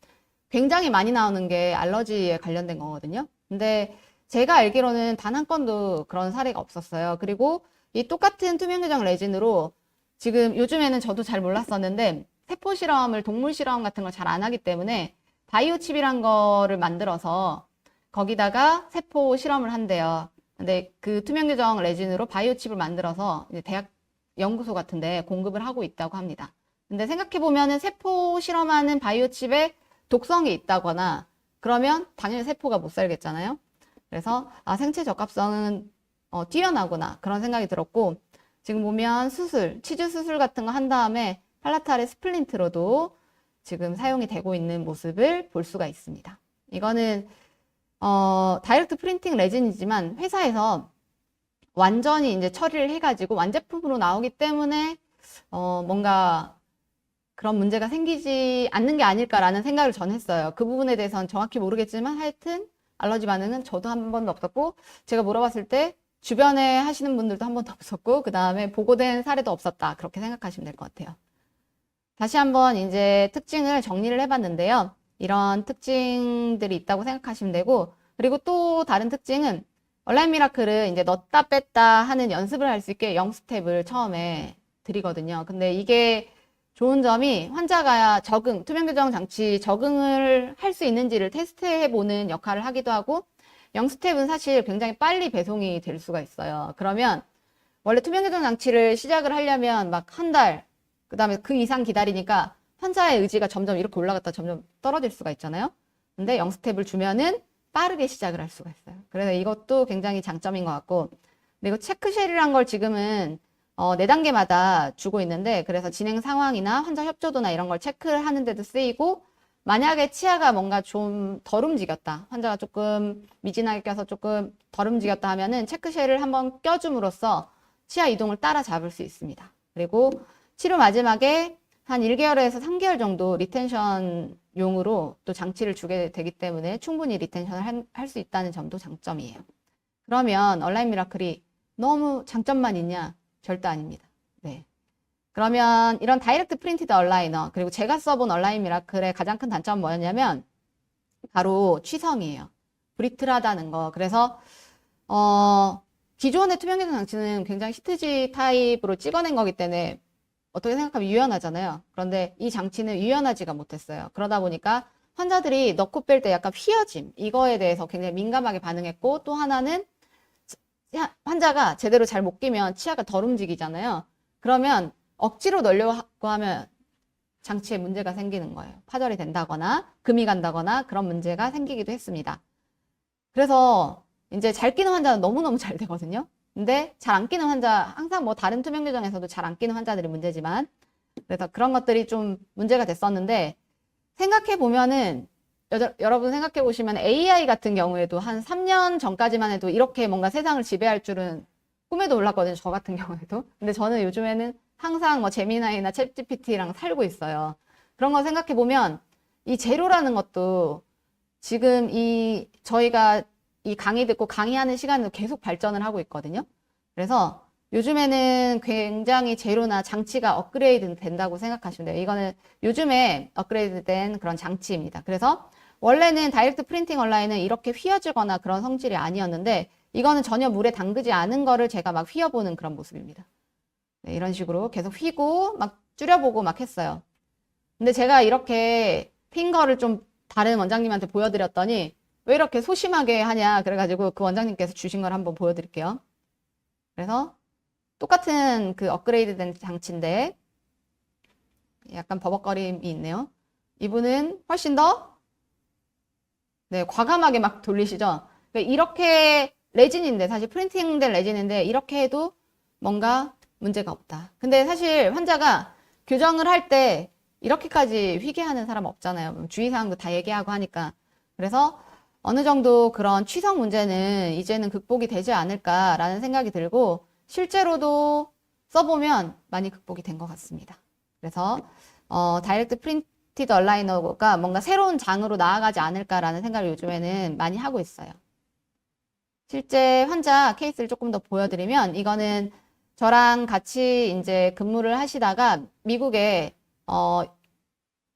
굉장히 많이 나오는 게 알러지에 관련된 거거든요. 근데 제가 알기로는 단 한 건도 그런 사례가 없었어요. 그리고 이 똑같은 투명 교정 레진으로 지금 요즘에는 저도 잘 몰랐었는데 세포 실험을 동물 실험 같은 걸 잘 안 하기 때문에 바이오 칩이란 거를 만들어서 거기다가 세포 실험을 한대요. 근데 그 투명 교정 레진으로 바이오 칩을 만들어서 이제 대학 연구소 같은데 공급을 하고 있다고 합니다. 근데 생각해 보면은 세포 실험하는 바이오 칩에 독성이 있다거나 그러면 당연히 세포가 못 살겠잖아요. 그래서 생체 적합성은 뛰어나구나 그런 생각이 들었고 지금 보면 수술, 치주 수술 같은 거 한 다음에 팔라탈의 스플린트로도 지금 사용이 되고 있는 모습을 볼 수가 있습니다. 이거는 다이렉트 프린팅 레진이지만 회사에서 완전히 이제 처리를 해가지고 완제품으로 나오기 때문에 뭔가 그런 문제가 생기지 않는 게 아닐까라는 생각을 전 했어요. 그 부분에 대해서는 정확히 모르겠지만 하여튼 알러지 반응은 저도 한 번도 없었고 제가 물어봤을 때 주변에 하시는 분들도 한 번도 없었고 그 다음에 보고된 사례도 없었다 그렇게 생각하시면 될 것 같아요. 다시 한번 이제 특징을 정리를 해봤는데요. 이런 특징들이 있다고 생각하시면 되고 그리고 또 다른 특징은 온라인 미라클은 이제 넣었다 뺐다 하는 연습을 할 수 있게 0스텝을 처음에 드리거든요. 근데 이게 좋은 점이 환자가 투명 교정 장치 적응을 할 수 있는지를 테스트해보는 역할을 하기도 하고 0스텝은 사실 굉장히 빨리 배송이 될 수가 있어요. 그러면 원래 투명 교정 장치를 시작을 하려면 막 한 달, 그 다음에 그 이상 기다리니까 환자의 의지가 점점 이렇게 올라갔다 점점 떨어질 수가 있잖아요. 근데 0스텝을 주면은 빠르게 시작을 할 수가 있어요. 그래서 이것도 굉장히 장점인 것 같고 그리고 체크쉘이란 걸 지금은 4단계마다 주고 있는데 그래서 진행 상황이나 환자 협조도나 이런 걸 체크를 하는 데도 쓰이고 만약에 치아가 뭔가 좀 덜 움직였다. 환자가 조금 미진하게 껴서 조금 덜 움직였다 하면은 체크쉘을 한번 껴줌으로써 치아 이동을 따라잡을 수 있습니다. 그리고 치료 마지막에 한 1개월에서 3개월 정도 리텐션용으로 또 장치를 주게 되기 때문에 충분히 리텐션을 할 수 있다는 점도 장점이에요. 그러면 온라인 미라클이 너무 장점만 있냐? 절대 아닙니다. 네. 그러면 이런 다이렉트 프린티드 얼라이너 그리고 제가 써본 온라인 미라클의 가장 큰 단점은 뭐였냐면 바로 취성이에요. 브리틀하다는 거. 그래서 기존의 투명교정 장치는 굉장히 시트지 타입으로 찍어낸 거기 때문에 어떻게 생각하면 유연하잖아요. 그런데 이 장치는 유연하지가 못했어요. 그러다 보니까 환자들이 넣고 뺄 때 약간 휘어짐, 이거에 대해서 굉장히 민감하게 반응했고, 또 하나는 환자가 제대로 잘 못 끼면 치아가 덜 움직이잖아요. 그러면 억지로 넣으려고 하면 장치에 문제가 생기는 거예요. 파절이 된다거나 금이 간다거나 그런 문제가 생기기도 했습니다. 그래서 이제 잘 끼는 환자는 너무너무 잘 되거든요. 근데 잘 안 끼는 환자, 항상 뭐 다른 투명 교정에서도 잘 안 끼는 환자들이 문제지만, 그래서 그런 것들이 좀 문제가 됐었는데, 생각해 보면은 여러분 생각해 보시면 AI 같은 경우에도 한 3년 전까지만 해도 이렇게 뭔가 세상을 지배할 줄은 꿈에도 몰랐거든요. 저 같은 경우에도. 근데 저는 요즘에는 항상 뭐 제미나이나 챗 GPT랑 살고 있어요. 그런 거 생각해 보면 이 제로라는 것도 지금 저희가 이 강의 듣고 강의하는 시간도 계속 발전을 하고 있거든요. 그래서 요즘에는 굉장히 재료나 장치가 업그레이드 된다고 생각하시면 돼요. 이거는 요즘에 업그레이드 된 그런 장치입니다. 그래서 원래는 다이렉트 프린팅 온라인은 이렇게 휘어지거나 그런 성질이 아니었는데, 이거는 전혀 물에 담그지 않은 거를 제가 막 휘어보는 그런 모습입니다. 네, 이런 식으로 계속 휘고 막 줄여보고 막 했어요. 근데 제가 이렇게 핀 거를 좀 다른 원장님한테 보여드렸더니 왜 이렇게 소심하게 하냐, 그래가지고 그 원장님께서 주신 걸 한번 보여드릴게요. 그래서 똑같은 그 업그레이드 된 장치인데 약간 버벅거림이 있네요. 이분은 훨씬 더 네, 과감하게 막 돌리시죠. 그러니까 이렇게 레진인데, 사실 프린팅된 레진인데 이렇게 해도 뭔가 문제가 없다. 근데 사실 환자가 교정을 할 때 이렇게까지 휘게 하는 사람 없잖아요. 주의사항도 다 얘기하고 하니까. 그래서 어느 정도 그런 취성 문제는 이제는 극복이 되지 않을까라는 생각이 들고, 실제로도 써보면 많이 극복이 된 것 같습니다. 그래서 다이렉트 프린티드 얼라이너가 뭔가 새로운 장으로 나아가지 않을까라는 생각을 요즘에는 많이 하고 있어요. 실제 환자 케이스를 조금 더 보여드리면, 이거는 저랑 같이 이제 근무를 하시다가 미국에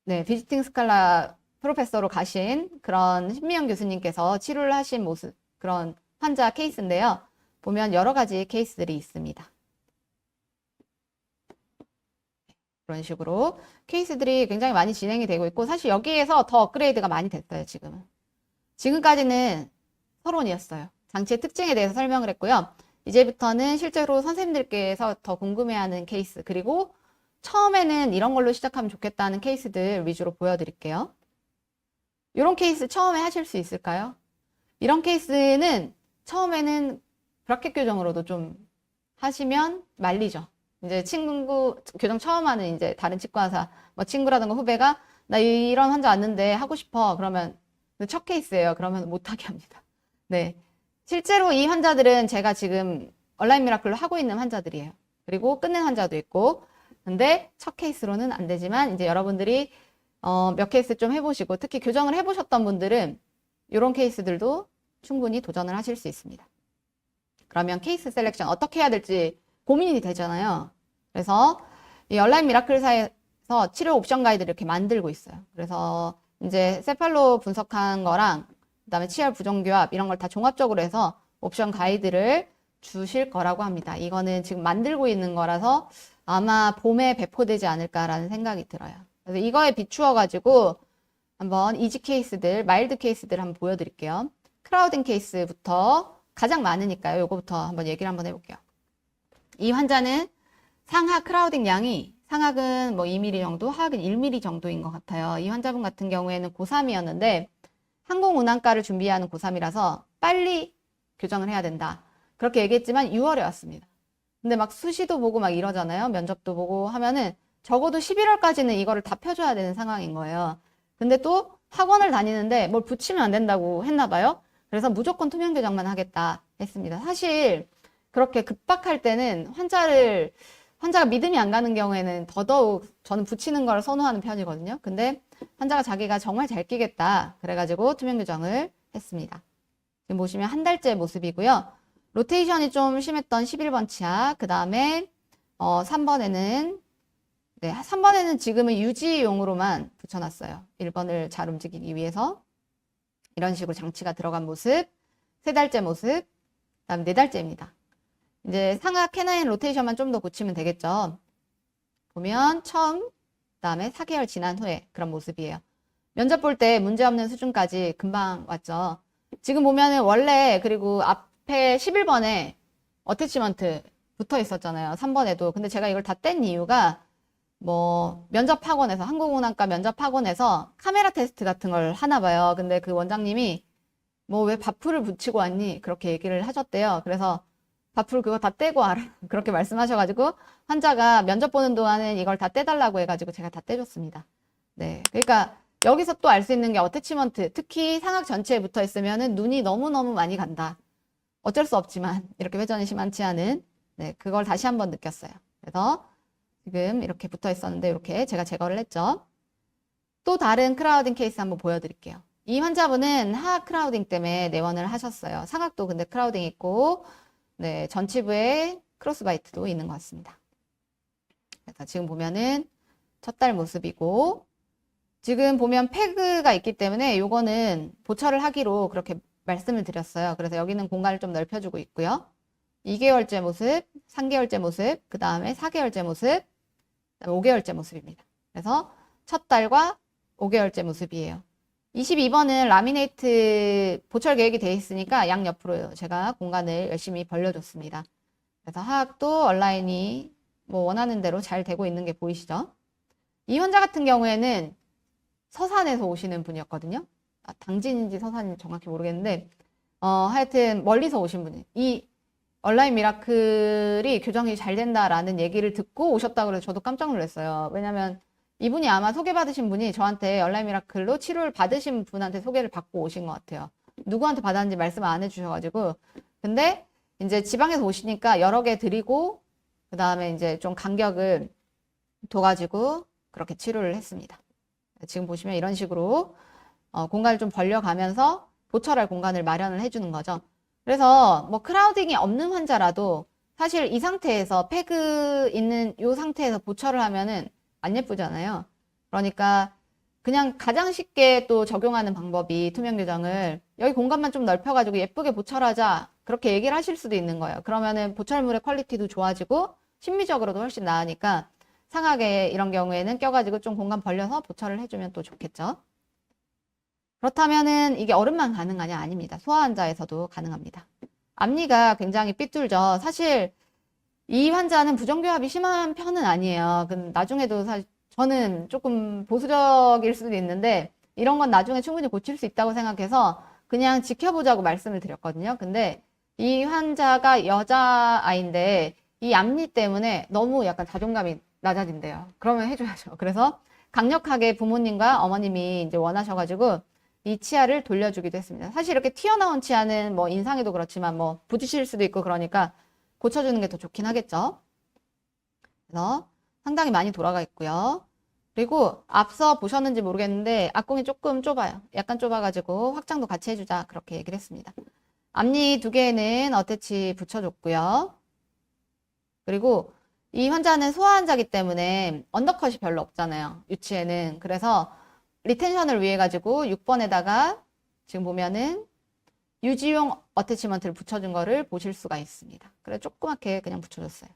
네, 비지팅 스칼라 프로페서로 가신 그런 신미영 교수님께서 치료를 하신 모습, 그런 환자 케이스인데요. 보면 여러 가지 케이스들이 있습니다. 그런 식으로 케이스들이 굉장히 많이 진행이 되고 있고, 사실 여기에서 더 업그레이드가 많이 됐어요, 지금은. 지금까지는 서론이었어요. 장치의 특징에 대해서 설명을 했고요. 이제부터는 실제로 선생님들께서 더 궁금해하는 케이스, 그리고 처음에는 이런 걸로 시작하면 좋겠다는 케이스들 위주로 보여드릴게요. 이런 케이스 처음에 하실 수 있을까요? 이런 케이스는 처음에는 브라켓 교정으로도 좀 하시면 말리죠. 이제 교정 처음 하는 이제 다른 치과의사, 뭐 친구라든가 후배가 나 이런 환자 왔는데 하고 싶어. 그러면 첫 케이스예요. 그러면 못하게 합니다. 네. 실제로 이 환자들은 제가 지금 온라인 미라클로 하고 있는 환자들이에요. 그리고 끝낸 환자도 있고. 근데 첫 케이스로는 안 되지만, 이제 여러분들이 몇 케이스 좀 해보시고, 특히 교정을 해보셨던 분들은 이런 케이스들도 충분히 도전을 하실 수 있습니다. 그러면 케이스 셀렉션 어떻게 해야 될지 고민이 되잖아요. 그래서 이 온라인 미라클사에서 치료 옵션 가이드를 이렇게 만들고 있어요. 그래서 이제 세팔로 분석한 거랑 그다음에 치열 부정교합 이런 걸 다 종합적으로 해서 옵션 가이드를 주실 거라고 합니다. 이거는 지금 만들고 있는 거라서 아마 봄에 배포되지 않을까라는 생각이 들어요. 그래서 이거에 비추어 가지고 한번 이지 케이스들, 마일드 케이스들 한번 보여드릴게요. 크라우딩 케이스부터 가장 많으니까요. 요거부터 한번 얘기를 한번 해볼게요. 이 환자는 상하 크라우딩 양이, 상하근 뭐 2mm 정도, 하하근 1mm 정도인 것 같아요. 이 환자분 같은 경우에는 고3이었는데 항공운항과를 준비하는 고3이라서 빨리 교정을 해야 된다. 그렇게 얘기했지만 6월에 왔습니다. 근데 막 수시도 보고 막 이러잖아요. 면접도 보고 하면은 적어도 11월까지는 이거를 다 펴줘야 되는 상황인 거예요. 근데 또 학원을 다니는데 뭘 붙이면 안 된다고 했나 봐요. 그래서 무조건 투명 교정만 하겠다 했습니다. 사실 그렇게 급박할 때는 환자가 믿음이 안 가는 경우에는 더더욱 저는 붙이는 걸 선호하는 편이거든요. 근데 환자가 자기가 정말 잘 끼겠다 그래가지고 투명 교정을 했습니다. 지금 보시면 한 달째 모습이고요. 로테이션이 좀 심했던 11번 치아, 그 다음에 3번에는 네, 3번에는 지금은 유지용으로만 붙여놨어요. 1번을 잘 움직이기 위해서. 이런 식으로 장치가 들어간 모습, 3달째 모습, 그 다음에 4달째입니다. 이제 상하 캐나인 로테이션만 좀 더 고치면 되겠죠. 보면 처음, 그다음에 4개월 지난 후에 그런 모습이에요. 면접 볼 때 문제없는 수준까지 금방 왔죠. 지금 보면은 원래 그리고 앞에 11번에 어태치먼트 붙어 있었잖아요. 3번에도. 근데 제가 이걸 다 뗀 이유가 뭐 면접 학원에서 항공운항과 면접 학원에서 카메라 테스트 같은 걸 하나 봐요. 근데 그 원장님이 뭐 왜 바풀을 붙이고 왔니? 그렇게 얘기를 하셨대요. 그래서 바풀 그거 다 떼고 와라. 그렇게 말씀하셔가지고 환자가 면접 보는 동안은 이걸 다 떼달라고 해가지고 제가 다 떼줬습니다. 네. 그러니까 여기서 또 알 수 있는 게 어태치먼트, 특히 상악 전체에 붙어 있으면은 눈이 너무너무 많이 간다. 어쩔 수 없지만 이렇게 회전이 심한치 않은 네, 그걸 다시 한번 느꼈어요. 그래서 지금 이렇게 붙어 있었는데 이렇게 제가 제거를 했죠. 또 다른 크라우딩 케이스 한번 보여드릴게요. 이 환자분은 하악 크라우딩 때문에 내원을 하셨어요. 상악도 근데 크라우딩 있고 네, 전치부에 크로스바이트도 있는 것 같습니다. 그래서 지금 보면은 첫 달 모습이고 지금 보면 패그가 있기 때문에 요거는 보철을 하기로 그렇게 말씀을 드렸어요. 그래서 여기는 공간을 좀 넓혀주고 있고요. 2개월째 모습, 3개월째 모습, 그 다음에 4개월째 모습, 그 다음에 5개월째 모습입니다. 그래서 첫 달과 5개월째 모습이에요. 22번은 라미네이트 보철 계획이 되어 있으니까 양옆으로 제가 공간을 열심히 벌려줬습니다. 그래서 하악도 얼라인이 뭐 원하는 대로 잘 되고 있는 게 보이시죠? 이 환자 같은 경우에는 서산에서 오시는 분이었거든요. 당진인지 서산인지 정확히 모르겠는데 하여튼 멀리서 오신 분이 이 얼라인 미라클이 교정이 잘 된다라는 얘기를 듣고 오셨다고 해서 저도 깜짝 놀랐어요. 왜냐면 이분이 아마 소개받으신 분이 저한테 얼라인 미라클로 치료를 받으신 분한테 소개를 받고 오신 것 같아요. 누구한테 받았는지 말씀을 안 해주셔가지고. 근데 이제 지방에서 오시니까 여러 개 드리고 그 다음에 이제 좀 간격을 둬가지고 그렇게 치료를 했습니다. 지금 보시면 이런 식으로 공간을 좀 벌려가면서 보철할 공간을 마련을 해주는 거죠. 그래서 뭐 크라우딩이 없는 환자라도 사실 이 상태에서 패그 있는 이 상태에서 보철을 하면은 안 예쁘잖아요. 그러니까 그냥 가장 쉽게 또 적용하는 방법이 투명 교정을 여기 공간만 좀 넓혀가지고 예쁘게 보철하자 그렇게 얘기를 하실 수도 있는 거예요. 그러면은 보철물의 퀄리티도 좋아지고 심미적으로도 훨씬 나으니까 상하게 이런 경우에는 껴가지고 좀 공간 벌려서 보철을 해주면 또 좋겠죠. 그렇다면은 이게 어른만 가능하냐? 아닙니다. 소아 환자에서도 가능합니다. 앞니가 굉장히 삐뚤죠. 사실 이 환자는 부정교합이 심한 편은 아니에요. 나중에도 사실 저는 조금 보수적일 수도 있는데 이런 건 나중에 충분히 고칠 수 있다고 생각해서 그냥 지켜보자고 말씀을 드렸거든요. 근데 이 환자가 여자아이인데 이 앞니 때문에 너무 약간 자존감이 낮아진대요. 그러면 해줘야죠. 그래서 강력하게 부모님과 어머님이 이제 원하셔가지고 이 치아를 돌려주기도 했습니다. 사실 이렇게 튀어나온 치아는 뭐 인상에도 그렇지만 뭐 부딪힐 수도 있고 그러니까 고쳐주는 게 더 좋긴 하겠죠. 그래서 상당히 많이 돌아가 있고요. 그리고 앞서 보셨는지 모르겠는데 앞공이 조금 좁아요. 약간 좁아가지고 확장도 같이 해주자 그렇게 얘기를 했습니다. 앞니 2개는 어태치 붙여줬고요. 그리고 이 환자는 소아 환자이기 때문에 언더컷이 별로 없잖아요. 유치에는. 그래서 리텐션을 위해 가지고 6번에다가 지금 보면은 유지용 어태치먼트를 붙여준 거를 보실 수가 있습니다. 그래 조그맣게 그냥 붙여줬어요.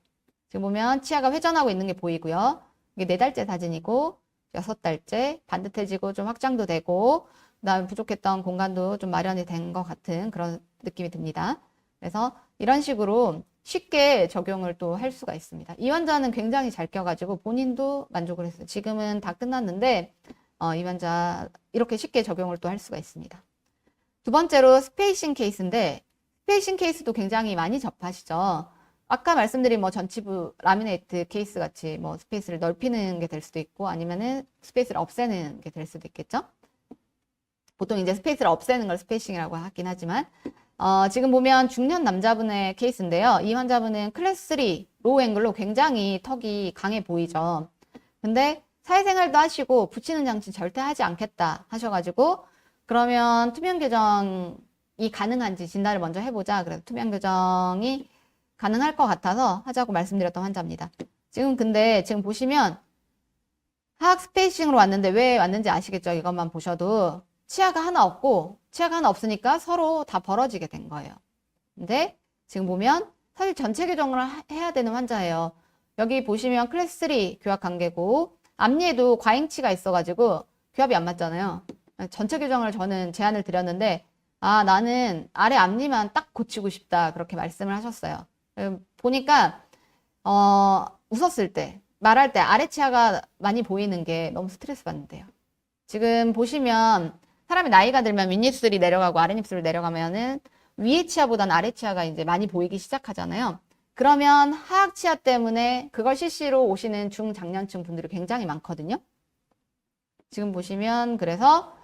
지금 보면 치아가 회전하고 있는 게 보이고요. 이게 4달째 사진이고 6달째 반듯해지고 좀 확장도 되고 그다음에 부족했던 공간도 좀 마련이 된 것 같은 그런 느낌이 듭니다. 그래서 이런 식으로 쉽게 적용을 또 할 수가 있습니다. 이 환자는 굉장히 잘 껴가지고 본인도 만족을 했어요. 지금은 다 끝났는데 이 환자 이렇게 쉽게 적용을 또 할 수가 있습니다. 두 번째로 스페이싱 케이스인데 스페이싱 케이스도 굉장히 많이 접하시죠. 아까 말씀드린 뭐 전치부 라미네이트 케이스 같이 뭐 스페이스를 넓히는 게 될 수도 있고 아니면은 스페이스를 없애는 게 될 수도 있겠죠. 보통 이제 스페이스를 없애는 걸 스페이싱이라고 하긴 하지만 지금 보면 중년 남자분의 케이스인데요. 이 환자분은 클래스 3 로우 앵글로 굉장히 턱이 강해 보이죠. 근데 사회생활도 하시고 붙이는 장치 절대 하지 않겠다 하셔가지고 그러면 투명 교정이 가능한지 진단을 먼저 해보자. 그래서 투명 교정이 가능할 것 같아서 하자고 말씀드렸던 환자입니다. 근데 지금 보시면 하악 스페이싱으로 왔는데 왜 왔는지 아시겠죠? 이것만 보셔도 치아가 하나 없고 치아가 하나 없으니까 서로 다 벌어지게 된 거예요. 근데 지금 보면 사실 전체 교정을 해야 되는 환자예요. 여기 보시면 클래스 3 교합 관계고 앞니에도 과잉치가 있어가지고 교합이 안 맞잖아요. 전체 교정을 저는 제안을 드렸는데 나는 아래 앞니만 딱 고치고 싶다 그렇게 말씀을 하셨어요. 보니까 웃었을 때 말할 때 아래 치아가 많이 보이는 게 너무 스트레스 받는데요. 지금 보시면 사람이 나이가 들면 윗입술이 내려가고 아랫입술이 내려가면은 위에 치아보다는 아래 치아가 이제 많이 보이기 시작하잖아요. 그러면 하악 치아 때문에 그걸 CC로 오시는 중장년층 분들이 굉장히 많거든요. 지금 보시면 그래서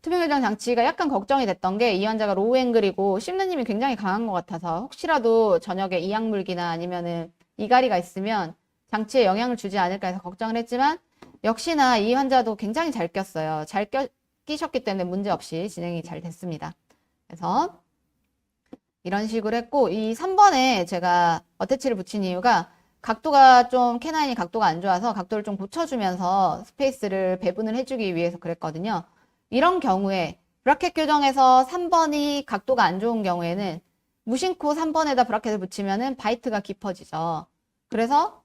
투명교정 장치가 약간 걱정이 됐던 게 이 환자가 로우 앵글이고 씹는 힘이 굉장히 강한 것 같아서 혹시라도 저녁에 이악물기나 아니면은 이가리가 있으면 장치에 영향을 주지 않을까 해서 걱정을 했지만 역시나 이 환자도 굉장히 잘 꼈어요. 잘 끼셨기 때문에 문제없이 진행이 잘 됐습니다. 그래서 이런 식으로 했고 이 3번에 제가 어태치를 붙인 이유가 각도가 좀 캐나인이 각도가 안 좋아서 각도를 좀 고쳐주면서 스페이스를 배분을 해주기 위해서 그랬거든요. 이런 경우에 브라켓 교정에서 3번이 각도가 안 좋은 경우에는 무심코 3번에다 브라켓을 붙이면은 바이트가 깊어지죠. 그래서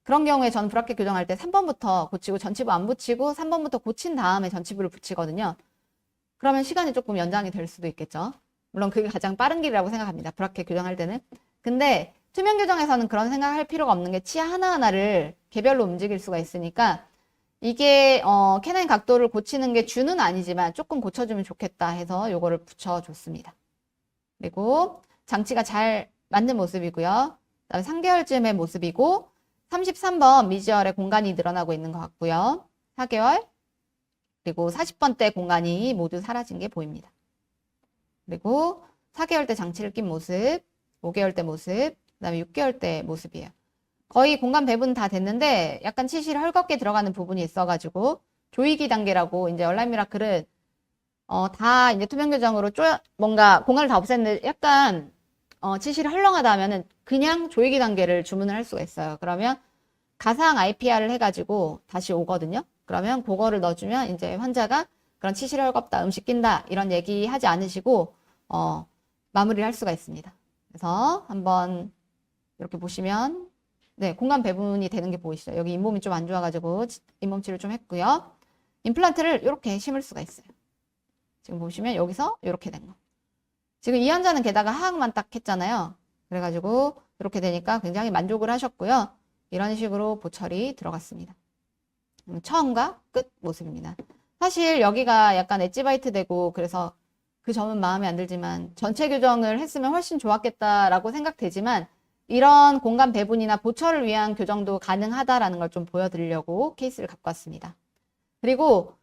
그런 경우에 저는 브라켓 교정할 때 3번부터 고치고 전치부 안 붙이고 3번부터 고친 다음에 전치부를 붙이거든요. 그러면 시간이 조금 연장이 될 수도 있겠죠. 물론 그게 가장 빠른 길이라고 생각합니다. 브라켓 교정할 때는. 근데 투명 교정에서는 그런 생각할 필요가 없는 게 치아 하나하나를 개별로 움직일 수가 있으니까 이게 캐나인 각도를 고치는 게 주는 아니지만 조금 고쳐주면 좋겠다 해서 요거를 붙여줬습니다. 그리고 장치가 잘 맞는 모습이고요. 그다음에 3개월쯤의 모습이고 33번 미지혈의 공간이 늘어나고 있는 것 같고요. 4개월 그리고 40번 때 공간이 모두 사라진 게 보입니다. 그리고 4개월 때 장치를 낀 모습, 5개월 때 모습, 그 다음에 6개월 때 모습이에요. 거의 공간 배분 다 됐는데 약간 치실이 헐겁게 들어가는 부분이 있어가지고 조이기 단계라고 이제 얼라인 미라클은 다 이제 투명 교정으로 뭔가 공간을 다 없앴는데 약간 치실이 헐렁하다 하면은 그냥 조이기 단계를 주문을 할 수가 있어요. 그러면 가상 IPR을 해가지고 다시 오거든요. 그러면 그거를 넣어주면 이제 환자가 그런 치실이 헐겁다, 음식 낀다 이런 얘기 하지 않으시고 마무리를 할 수가 있습니다. 그래서 한번 이렇게 보시면 네, 공간 배분이 되는 게 보이시죠? 여기 잇몸이 좀 안 좋아가지고 잇몸 치료 좀 했고요. 임플란트를 이렇게 심을 수가 있어요. 지금 보시면 여기서 이렇게 된 거. 지금 이 환자는 게다가 하악만 딱 했잖아요. 그래가지고 이렇게 되니까 굉장히 만족을 하셨고요. 이런 식으로 보철이 들어갔습니다. 처음과 끝 모습입니다. 사실 여기가 약간 엣지바이트 되고 그래서 그 점은 마음에 안 들지만 전체 교정을 했으면 훨씬 좋았겠다라고 생각되지만 이런 공간 배분이나 보철을 위한 교정도 가능하다라는 걸 좀 보여드리려고 케이스를 갖고 왔습니다. 그리고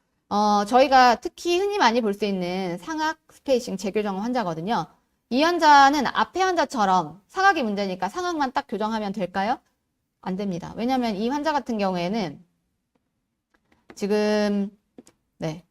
저희가 특히 흔히 많이 볼 수 있는 상악 스페이싱 재교정 환자거든요. 이 환자는 앞에 환자처럼 상악이 문제니까 상악만 딱 교정하면 될까요? 안 됩니다. 왜냐하면 이 환자 같은 경우에는 지금 네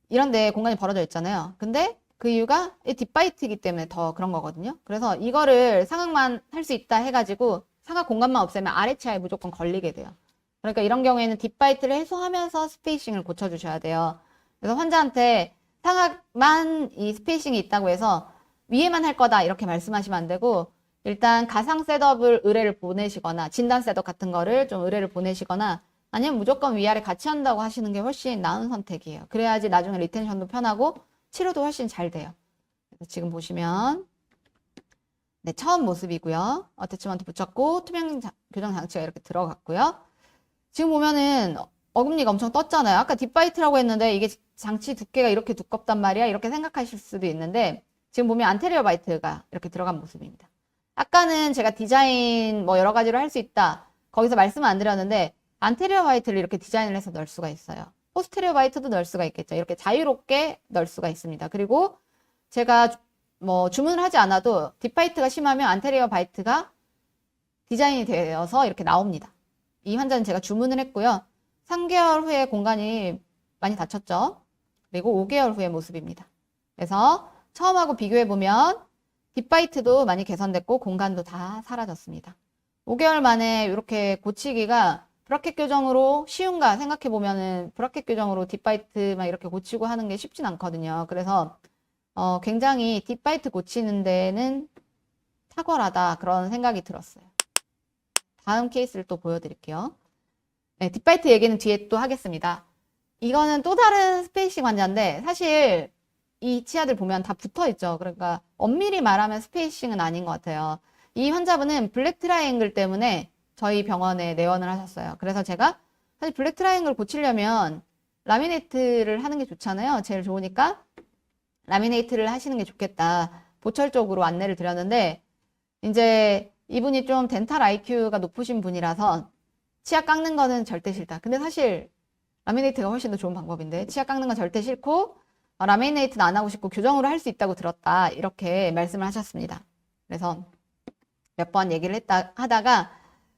이런데 공간이 벌어져 있잖아요. 근데 그 이유가 딥바이트이기 때문에 더 그런 거거든요. 그래서 이거를 상악만 할 수 있다 해가지고 상악 공간만 없애면 아래 치아에 무조건 걸리게 돼요. 그러니까 이런 경우에는 딥바이트를 해소하면서 스페이싱을 고쳐주셔야 돼요. 그래서 환자한테 상악만 이 스페이싱이 있다고 해서 위에만 할 거다 이렇게 말씀하시면 안 되고 일단 가상 셋업을 의뢰를 보내시거나 진단 셋업 같은 거를 좀 의뢰를 보내시거나 아니면 무조건 위아래 같이 한다고 하시는 게 훨씬 나은 선택이에요. 그래야지 나중에 리텐션도 편하고 치료도 훨씬 잘 돼요. 그래서 지금 보시면 네, 처음 모습이고요. 어태치먼트 붙였고 투명 교정 장치가 이렇게 들어갔고요. 지금 보면은 어금니가 엄청 떴잖아요. 아까 딥바이트라고 했는데 이게 장치 두께가 이렇게 두껍단 말이야. 이렇게 생각하실 수도 있는데 지금 보면 안테리어 바이트가 이렇게 들어간 모습입니다. 아까는 제가 디자인 뭐 여러 가지로 할 수 있다. 거기서 말씀 안 드렸는데 안테리어 바이트를 이렇게 디자인을 해서 넣을 수가 있어요. 포스테리어 바이트도 넣을 수가 있겠죠. 이렇게 자유롭게 넣을 수가 있습니다. 그리고 제가 뭐 주문을 하지 않아도 딥바이트가 심하면 안테리어 바이트가 디자인이 되어서 이렇게 나옵니다. 이 환자는 제가 주문을 했고요. 3개월 후에 공간이 많이 닫혔죠. 그리고 5개월 후의 모습입니다. 그래서 처음하고 비교해보면 딥바이트도 많이 개선됐고 공간도 다 사라졌습니다. 5개월 만에 이렇게 고치기가 브라켓 교정으로 쉬운가 생각해보면은 브라켓 교정으로 딥바이트만 이렇게 고치고 하는 게 쉽진 않거든요. 그래서 굉장히 딥바이트 고치는 데는 탁월하다 그런 생각이 들었어요. 다음 케이스를 또 보여드릴게요. 네, 딥바이트 얘기는 뒤에 또 하겠습니다. 이거는 또 다른 스페이싱 환자인데 사실 이 치아들 보면 다 붙어 있죠. 그러니까 엄밀히 말하면 스페이싱은 아닌 것 같아요. 이 환자분은 블랙 트라이앵글 때문에 저희 병원에 내원을 하셨어요. 그래서 제가 사실 블랙 트라이앵글 고치려면 라미네이트를 하는 게 좋잖아요. 제일 좋으니까 라미네이트를 하시는 게 좋겠다. 보철 쪽으로 안내를 드렸는데 이제 이분이 좀 덴탈 IQ가 높으신 분이라서 치아 깎는 거는 절대 싫다. 근데 사실 라미네이트가 훨씬 더 좋은 방법인데 치아 깎는 건 절대 싫고 라미네이트는 안 하고 싶고 교정으로 할 수 있다고 들었다. 이렇게 말씀을 하셨습니다. 그래서 몇 번 얘기를 하다가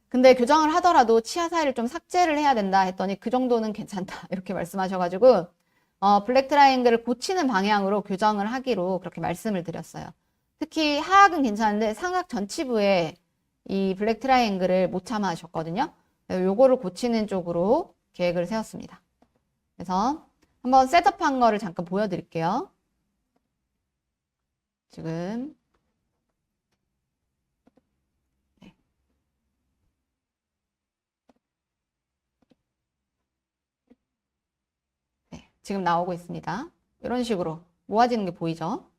근데 교정을 하더라도 치아 사이를 좀 삭제를 해야 된다 했더니 그 정도는 괜찮다. 이렇게 말씀하셔가지고 블랙 트라이앵글을 고치는 방향으로 교정을 하기로 그렇게 말씀을 드렸어요. 특히 하악은 괜찮은데 상악 전치부에 이 블랙 트라이앵글을 못 참아 하셨거든요. 요거를 고치는 쪽으로 계획을 세웠습니다. 그래서 한번 셋업한 거를 잠깐 보여드릴게요. 지금 네. 네, 지금 나오고 있습니다. 이런 식으로 모아지는 게 보이죠?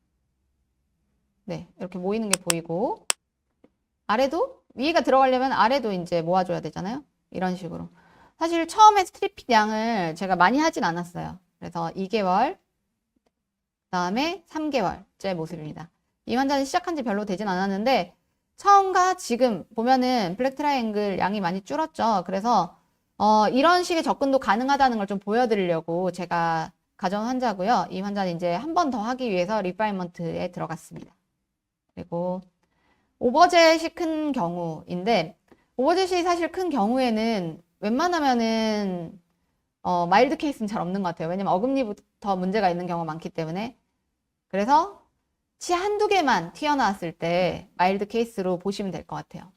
네, 이렇게 모이는 게 보이고 아래도 위에가 들어가려면 아래도 이제 모아줘야 되잖아요. 이런 식으로. 사실 처음에 스트리핑 양을 제가 많이 하진 않았어요. 그래서 2개월, 그다음에 3개월째 모습입니다. 이 환자는 시작한 지 별로 되진 않았는데 처음과 지금 보면은 블랙 트라이앵글 양이 많이 줄었죠. 그래서 이런 식의 접근도 가능하다는 걸 좀 보여드리려고 제가 가져온 환자고요. 이 환자는 이제 한 번 더 하기 위해서 리파이먼트에 들어갔습니다. 그리고 오버젯이 큰 경우인데 오버젯이 사실 큰 경우에는 웬만하면은 마일드 케이스는 잘 없는 것 같아요. 왜냐면 어금니부터 문제가 있는 경우가 많기 때문에. 그래서 치아 한두 개만 튀어나왔을 때 마일드 케이스로 보시면 될 것 같아요.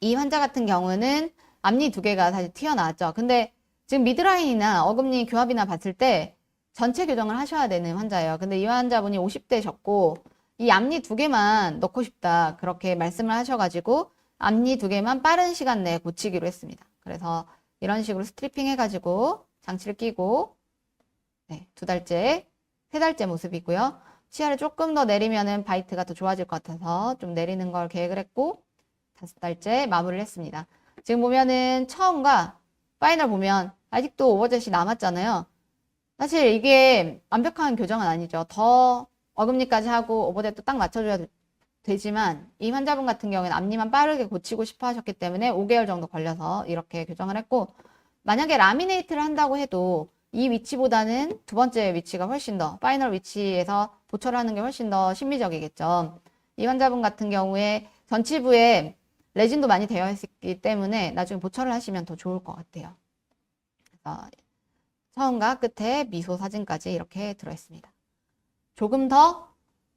이 환자 같은 경우는 앞니 두 개가 사실 튀어나왔죠. 근데 지금 미드라인이나 어금니 교합이나 봤을 때 전체 교정을 하셔야 되는 환자예요. 근데 이 환자분이 50대셨고 이 앞니 두 개만 넣고 싶다 그렇게 말씀을 하셔가지고 앞니 두 개만 빠른 시간 내에 고치기로 했습니다. 그래서 이런 식으로 스트리핑 해가지고 장치를 끼고 네, 2달째, 3달째 모습이고요. 치아를 조금 더 내리면은 바이트가 더 좋아질 것 같아서 좀 내리는 걸 계획을 했고 5달째 마무리를 했습니다. 지금 보면은 처음과 파이널 보면 아직도 오버젯이 남았잖아요. 사실 이게 완벽한 교정은 아니죠. 더 어금니까지 하고 오버젯도 딱 맞춰줘야 되지만 이 환자분 같은 경우에는 앞니만 빠르게 고치고 싶어 하셨기 때문에 5개월 정도 걸려서 이렇게 교정을 했고 만약에 라미네이트를 한다고 해도 이 위치보다는 두 번째 위치가 훨씬 더 파이널 위치에서 보철을 하는 게 훨씬 더 심미적이겠죠. 이 환자분 같은 경우에 전치부에 레진도 많이 되어 있기 때문에 나중에 보철을 하시면 더 좋을 것 같아요. 그래서 처음과 끝에 미소 사진까지 이렇게 들어있습니다. 조금 더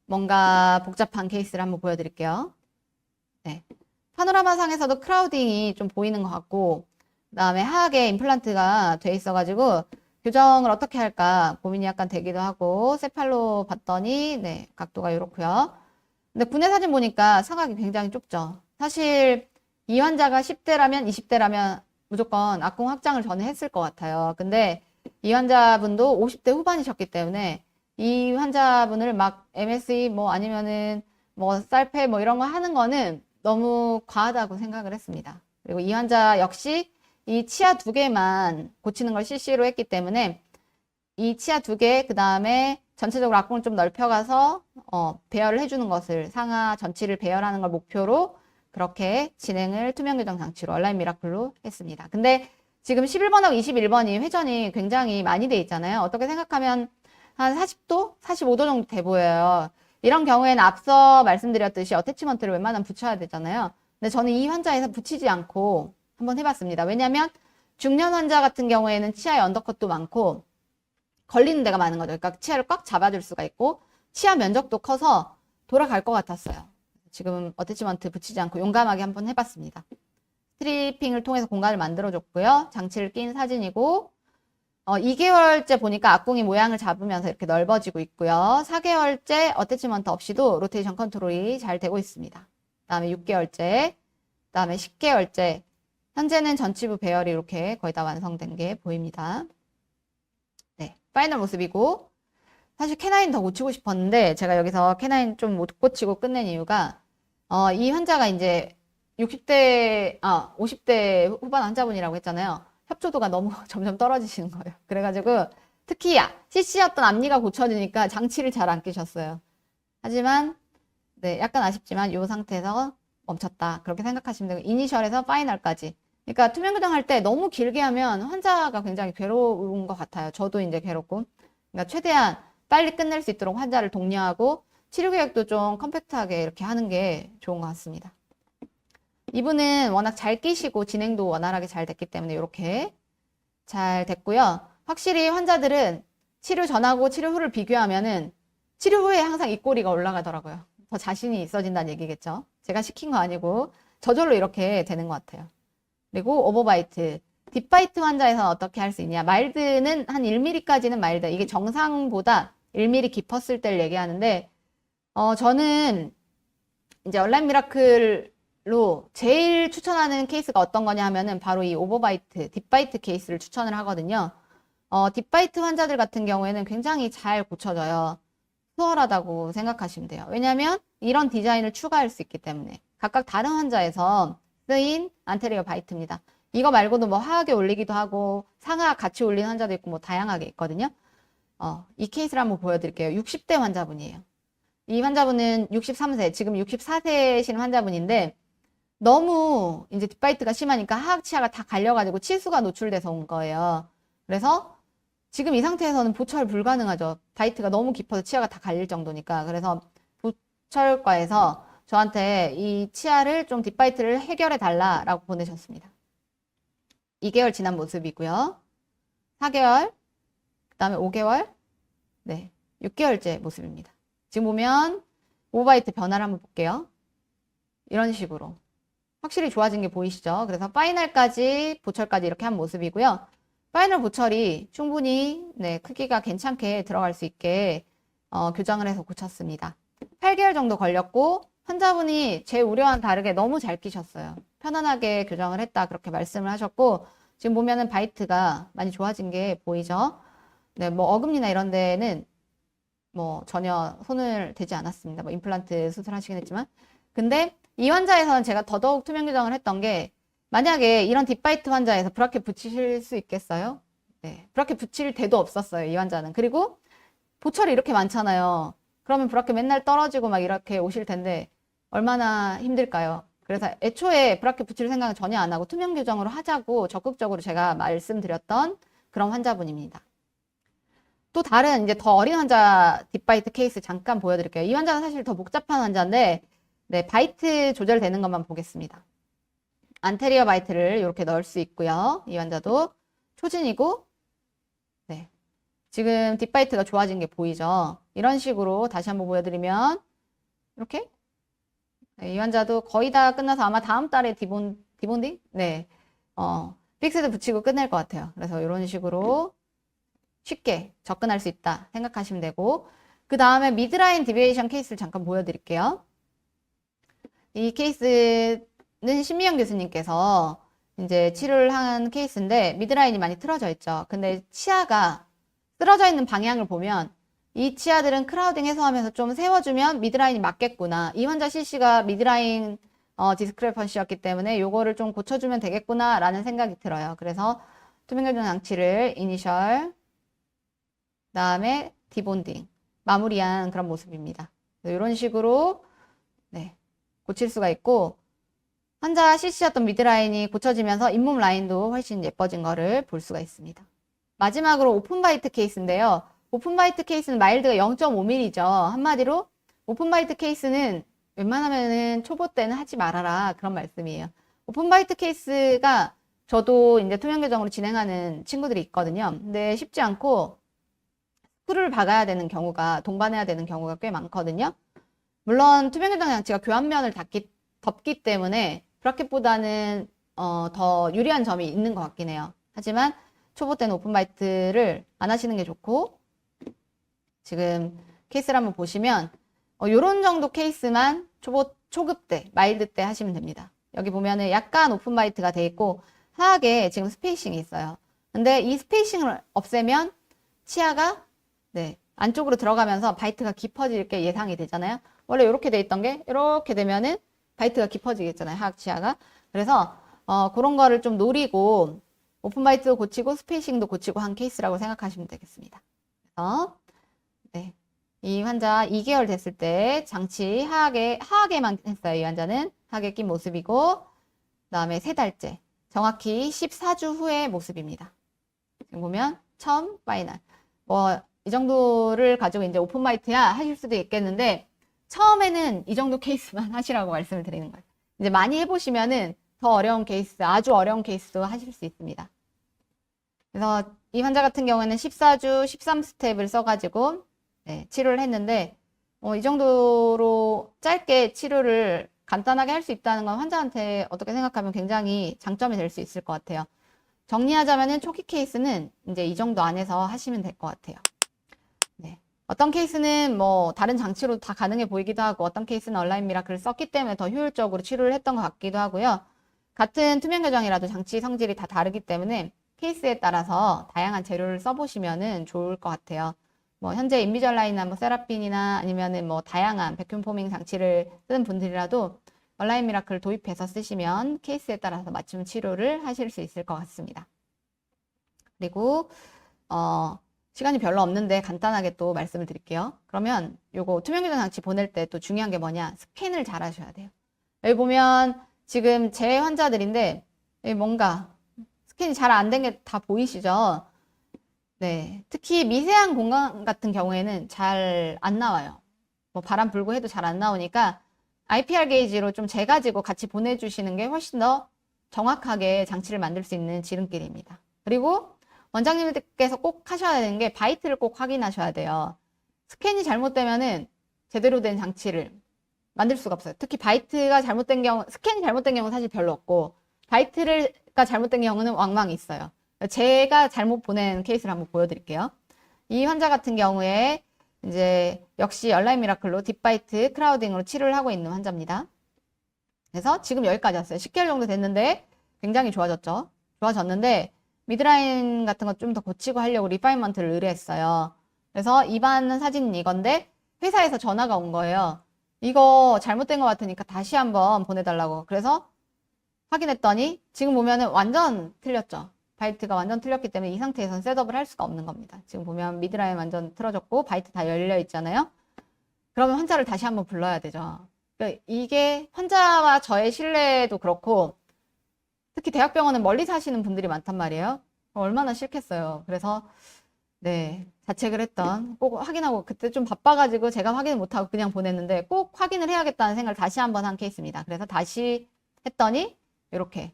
뭔가 복잡한 케이스를 한번 보여드릴게요. 네. 파노라마 상에서도 크라우딩이 좀 보이는 것 같고 그 다음에 하악에 임플란트가 돼 있어가지고 교정을 어떻게 할까 고민이 약간 되기도 하고 세팔로 봤더니 네 각도가 이렇고요. 근데 군내 사진 보니까 상악이 굉장히 좁죠. 사실 이 환자가 10대라면 20대라면 무조건 악궁 확장을 전에 했을 것 같아요. 근데 이 환자분도 50대 후반이셨기 때문에 이 환자분을 막 MSE 뭐 아니면은 뭐 쌀페 뭐 이런 거 하는 거는 너무 과하다고 생각을 했습니다. 그리고 이 환자 역시 이 치아 두 개만 고치는 걸 CC로 했기 때문에 이 치아 두 개, 그 다음에 전체적으로 악궁을 좀 넓혀가서 배열을 해주는 것을 상하 전치를 배열하는 걸 목표로 그렇게 진행을 투명 교정 장치로 얼라인 미라클로 했습니다. 근데 지금 11번하고 21번이 회전이 굉장히 많이 돼 있잖아요. 어떻게 생각하면 한 40도, 45도 정도 돼 보여요. 이런 경우에는 앞서 말씀드렸듯이 어태치먼트를 웬만하면 붙여야 되잖아요. 근데 저는 이 환자에서 붙이지 않고 한번 해봤습니다. 왜냐면 중년 환자 같은 경우에는 치아에 언더컷도 많고 걸리는 데가 많은 거죠. 그러니까 치아를 꽉 잡아줄 수가 있고 치아 면적도 커서 돌아갈 것 같았어요. 지금 어태치먼트 붙이지 않고 용감하게 한번 해봤습니다. 스트리핑을 통해서 공간을 만들어줬고요. 장치를 낀 사진이고 2개월째 보니까 앞궁이 모양을 잡으면서 이렇게 넓어지고 있고요. 4개월째 어태치먼트 없이도 로테이션 컨트롤이 잘 되고 있습니다. 그다음에 6개월째, 그다음에 10개월째. 현재는 전치부 배열이 이렇게 거의 다 완성된 게 보입니다. 네, 파이널 모습이고 사실 캐나인 더 고치고 싶었는데 제가 여기서 캐나인 좀 못 고치고 끝낸 이유가 이 환자가 이제 50대 후반 환자분이라고 했잖아요. 협조도가 너무 점점 떨어지시는 거예요. 그래가지고 특히 CC였던 앞니가 고쳐지니까 장치를 잘 안 끼셨어요. 하지만 네, 약간 아쉽지만 이 상태에서 멈췄다. 그렇게 생각하시면 되고 이니셜에서 파이널까지. 그러니까 투명 교정할 때 너무 길게 하면 환자가 굉장히 괴로운 것 같아요. 저도 이제 괴롭고. 그러니까 최대한 빨리 끝낼 수 있도록 환자를 독려하고 치료 계획도 좀 컴팩트하게 이렇게 하는 게 좋은 것 같습니다. 이분은 워낙 잘 끼시고 진행도 원활하게 잘 됐기 때문에 이렇게 잘 됐고요. 확실히 환자들은 치료 전하고 치료 후를 비교하면은 치료 후에 항상 입꼬리가 올라가더라고요. 더 자신이 있어진다는 얘기겠죠. 제가 시킨 거 아니고 저절로 이렇게 되는 것 같아요. 그리고 오버바이트. 딥바이트 환자에서는 어떻게 할 수 있냐. 마일드는 한 1mm까지는 마일드. 이게 정상보다 1mm 깊었을 때를 얘기하는데 저는 이제 얼라인 미라클로 제일 추천하는 케이스가 어떤 거냐 하면은 바로 이 오버바이트, 딥바이트 케이스를 추천을 하거든요. 딥바이트 환자들 같은 경우에는 굉장히 잘 고쳐져요. 수월하다고 생각하시면 돼요. 왜냐하면 이런 디자인을 추가할 수 있기 때문에 각각 다른 환자에서 쓰인 안테리어 바이트입니다. 이거 말고도 뭐 하악에 올리기도 하고 상하 같이 올리는 환자도 있고 뭐 다양하게 있거든요. 이 케이스를 한번 보여드릴게요. 60대 환자분이에요. 이 환자분은 63세, 지금 64세신 환자분인데 너무 이제 딥바이트가 심하니까 하악 치아가 다 갈려가지고 치수가 노출돼서 온 거예요. 그래서 지금 이 상태에서는 보철 불가능하죠. 바이트가 너무 깊어서 치아가 다 갈릴 정도니까. 그래서 보철과에서 저한테 이 치아를 좀 딥바이트를 해결해 달라라고 보내셨습니다. 2개월 지난 모습이고요. 4개월, 그 다음에 5개월, 네, 6개월째 모습입니다. 지금 보면 오버바이트 변화를 한번 볼게요. 이런 식으로 확실히 좋아진 게 보이시죠? 그래서 파이널까지 보철까지 이렇게 한 모습이고요. 파이널 보철이 충분히 네, 크기가 괜찮게 들어갈 수 있게 교정을 해서 고쳤습니다. 8개월 정도 걸렸고 환자분이 제 우려와는 다르게 너무 잘 끼셨어요. 편안하게 교정을 했다 그렇게 말씀을 하셨고 지금 보면은 바이트가 많이 좋아진 게 보이죠? 네, 뭐 어금니나 이런 데는 뭐 전혀 손을 대지 않았습니다. 뭐 임플란트 수술하시긴 했지만 근데 이 환자에서는 제가 더더욱 투명 교정을 했던 게 만약에 이런 딥바이트 환자에서 브라켓 붙이실 수 있겠어요? 네, 브라켓 붙일 데도 없었어요. 이 환자는. 그리고 보철이 이렇게 많잖아요. 그러면 브라켓 맨날 떨어지고 막 이렇게 오실 텐데 얼마나 힘들까요? 그래서 애초에 브라켓 붙일 생각은 전혀 안 하고 투명 교정으로 하자고 적극적으로 제가 말씀드렸던 그런 환자분입니다. 또 다른 이제 더 어린 환자 딥바이트 케이스 잠깐 보여드릴게요. 이 환자는 사실 더 복잡한 환자인데 네, 바이트 조절되는 것만 보겠습니다. 안테리어 바이트를 이렇게 넣을 수 있고요. 이 환자도 초진이고 네, 지금 딥바이트가 좋아진 게 보이죠. 이런 식으로 다시 한번 보여드리면 이렇게 네, 이 환자도 거의 다 끝나서 아마 다음 달에 디본딩? 네, 픽스드 붙이고 끝낼 것 같아요. 그래서 이런 식으로 쉽게 접근할 수 있다 생각하시면 되고 그 다음에 미드라인 디비에이션 케이스를 잠깐 보여드릴게요. 이 케이스는 신미영 교수님께서 이제 치료를 한 케이스인데 미드라인이 많이 틀어져 있죠. 근데 치아가 쓰러져 있는 방향을 보면 이 치아들은 크라우딩 해소하면서 좀 세워주면 미드라인이 맞겠구나. 이 환자 CC가 미드라인 디스크레펀시였기 때문에 요거를 좀 고쳐주면 되겠구나 라는 생각이 들어요. 그래서 투명교정 장치를 이니셜 그다음에 디본딩 마무리한 그런 모습입니다. 이런 식으로 네, 고칠 수가 있고 환자 CC였던 미드라인이 고쳐지면서 잇몸 라인도 훨씬 예뻐진 거를 볼 수가 있습니다. 마지막으로 오픈바이트 케이스인데요. 오픈바이트 케이스는 마일드가 0.5mm죠. 한마디로 오픈바이트 케이스는 웬만하면은 초보 때는 하지 말아라 그런 말씀이에요. 오픈바이트 케이스가 저도 이제 투명 교정으로 진행하는 친구들이 있거든요. 근데 쉽지 않고 스크루를 박아야 되는 경우가 동반해야 되는 경우가 꽤 많거든요. 물론 투명 교정 장치가 교환면을 덮기 때문에 브라켓보다는 더 유리한 점이 있는 것 같긴 해요. 하지만 초보 때는 오픈바이트를 안 하시는 게 좋고 지금 케이스를 한번 보시면 요런 정도 케이스만 초보 초급 때, 마일드 때 하시면 됩니다. 여기 보면은 약간 오픈 바이트가 돼 있고 하악에 지금 스페이싱이 있어요. 근데 이 스페이싱을 없애면 치아가 네, 안쪽으로 들어가면서 바이트가 깊어질 게 예상이 되잖아요. 원래 이렇게 돼 있던 게 이렇게 되면은 바이트가 깊어지겠잖아요. 하악 치아가. 그래서 그런 거를 좀 노리고 오픈 바이트도 고치고 스페이싱도 고치고 한 케이스라고 생각하시면 되겠습니다. 그래서 네, 이 환자 2개월 됐을 때 장치 하악에만 했어요. 이 환자는 하악에 낀 모습이고 그다음에 3달째 정확히 14주 후의 모습입니다. 지금 보면 처음 파이널 뭐 이 정도를 가지고 이제 오픈 바이트야 하실 수도 있겠는데 처음에는 이 정도 케이스만 하시라고 말씀을 드리는 거예요. 이제 많이 해보시면은 더 어려운 케이스, 아주 어려운 케이스도 하실 수 있습니다. 그래서 이 환자 같은 경우에는 14주 13스텝을 써가지고 네, 치료를 했는데 이 정도로 짧게 치료를 간단하게 할 수 있다는 건 환자한테 어떻게 생각하면 굉장히 장점이 될 수 있을 것 같아요. 정리하자면은 초기 케이스는 이제 이 정도 안에서 하시면 될 것 같아요. 네. 어떤 케이스는 뭐 다른 장치로 다 가능해 보이기도 하고 어떤 케이스는 얼라인 미라클을 썼기 때문에 더 효율적으로 치료를 했던 것 같기도 하고요. 같은 투명 교정이라도 장치 성질이 다 다르기 때문에 케이스에 따라서 다양한 재료를 써보시면은 좋을 것 같아요. 뭐 현재 인비절라인이나 뭐 세라핀이나 아니면은 뭐 다양한 백큐ම් 포밍 장치를 쓰는 분들이라도 얼라인 미라클 도입해서 쓰시면 케이스에 따라서 맞춤 치료를 하실 수 있을 것 같습니다. 그리고 시간이 별로 없는데 간단하게 또 말씀을 드릴게요. 그러면 요거 투명 교정 장치 보낼 때 또 중요한 게 뭐냐? 스캔을 잘 하셔야 돼요. 여기 보면 지금 제 환자들인데 뭔가 스캔이 잘 안 된 게 다 보이시죠? 네. 특히 미세한 공간 같은 경우에는 잘 안 나와요. 뭐 바람 불고 해도 잘 안 나오니까 IPR 게이지로 좀 재가지고 같이 보내주시는 게 훨씬 더 정확하게 장치를 만들 수 있는 지름길입니다. 그리고 원장님들께서 꼭 하셔야 되는 게 바이트를 꼭 확인하셔야 돼요. 스캔이 잘못되면은 제대로 된 장치를 만들 수가 없어요. 특히 바이트가 잘못된 경우, 스캔이 잘못된 경우는 사실 별로 없고 바이트가 잘못된 경우는 왕왕 있어요. 제가 잘못 보낸 케이스를 한번 보여드릴게요. 이 환자 같은 경우에 이제 역시 얼라인 미라클로 딥바이트 크라우딩으로 치료를 하고 있는 환자입니다. 그래서 지금 여기까지 왔어요. 10개월 정도 됐는데 굉장히 좋아졌죠. 좋아졌는데 미드라인 같은 거 좀 더 고치고 하려고 리파인먼트를 의뢰했어요. 그래서 입안 사진은 이건데 회사에서 전화가 온 거예요. 이거 잘못된 것 같으니까 다시 한번 보내달라고. 그래서 확인했더니 지금 보면은 완전 틀렸죠. 바이트가 완전 틀렸기 때문에 이 상태에서는 셋업을 할 수가 없는 겁니다. 지금 보면 미드라인 완전 틀어졌고 바이트 다 열려 있잖아요. 그러면 환자를 다시 한번 불러야 되죠. 그러니까 이게 환자와 저의 신뢰도 그렇고 특히 대학병원은 멀리 사시는 분들이 많단 말이에요. 얼마나 싫겠어요. 그래서 네, 자책을 했던 꼭 확인하고 그때 좀 바빠가지고 제가 확인을 못하고 그냥 보냈는데 꼭 확인을 해야겠다는 생각을 다시 한번 한 케이스입니다. 그래서 다시 했더니 이렇게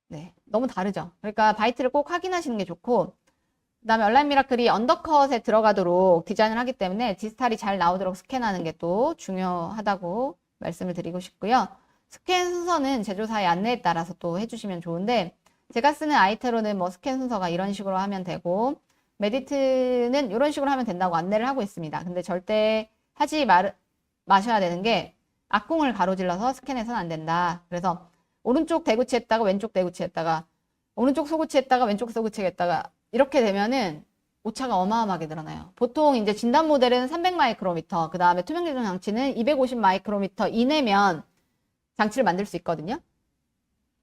네, 너무 다르죠. 그러니까 바이트를 꼭 확인하시는 게 좋고 그다음에 얼라인 미라클이 언더컷에 들어가도록 디자인을 하기 때문에 디스탈이 잘 나오도록 스캔하는 게 또 중요하다고 말씀을 드리고 싶고요. 스캔 순서는 제조사의 안내에 따라서 또 해주시면 좋은데 제가 쓰는 아이테로는 뭐 스캔 순서가 이런 식으로 하면 되고 메디트는 이런 식으로 하면 된다고 안내를 하고 있습니다. 근데 절대 하지 마셔야 되는 게 악궁을 가로질러서 스캔해서는 안 된다. 그래서 오른쪽 대구치했다가 왼쪽 대구치했다가 오른쪽 소구치했다가 왼쪽 소구치했다가 이렇게 되면은 오차가 어마어마하게 늘어나요. 보통 이제 진단 모델은 300 마이크로미터, 그 다음에 투명 교정 장치는 250 마이크로미터 이내면 장치를 만들 수 있거든요.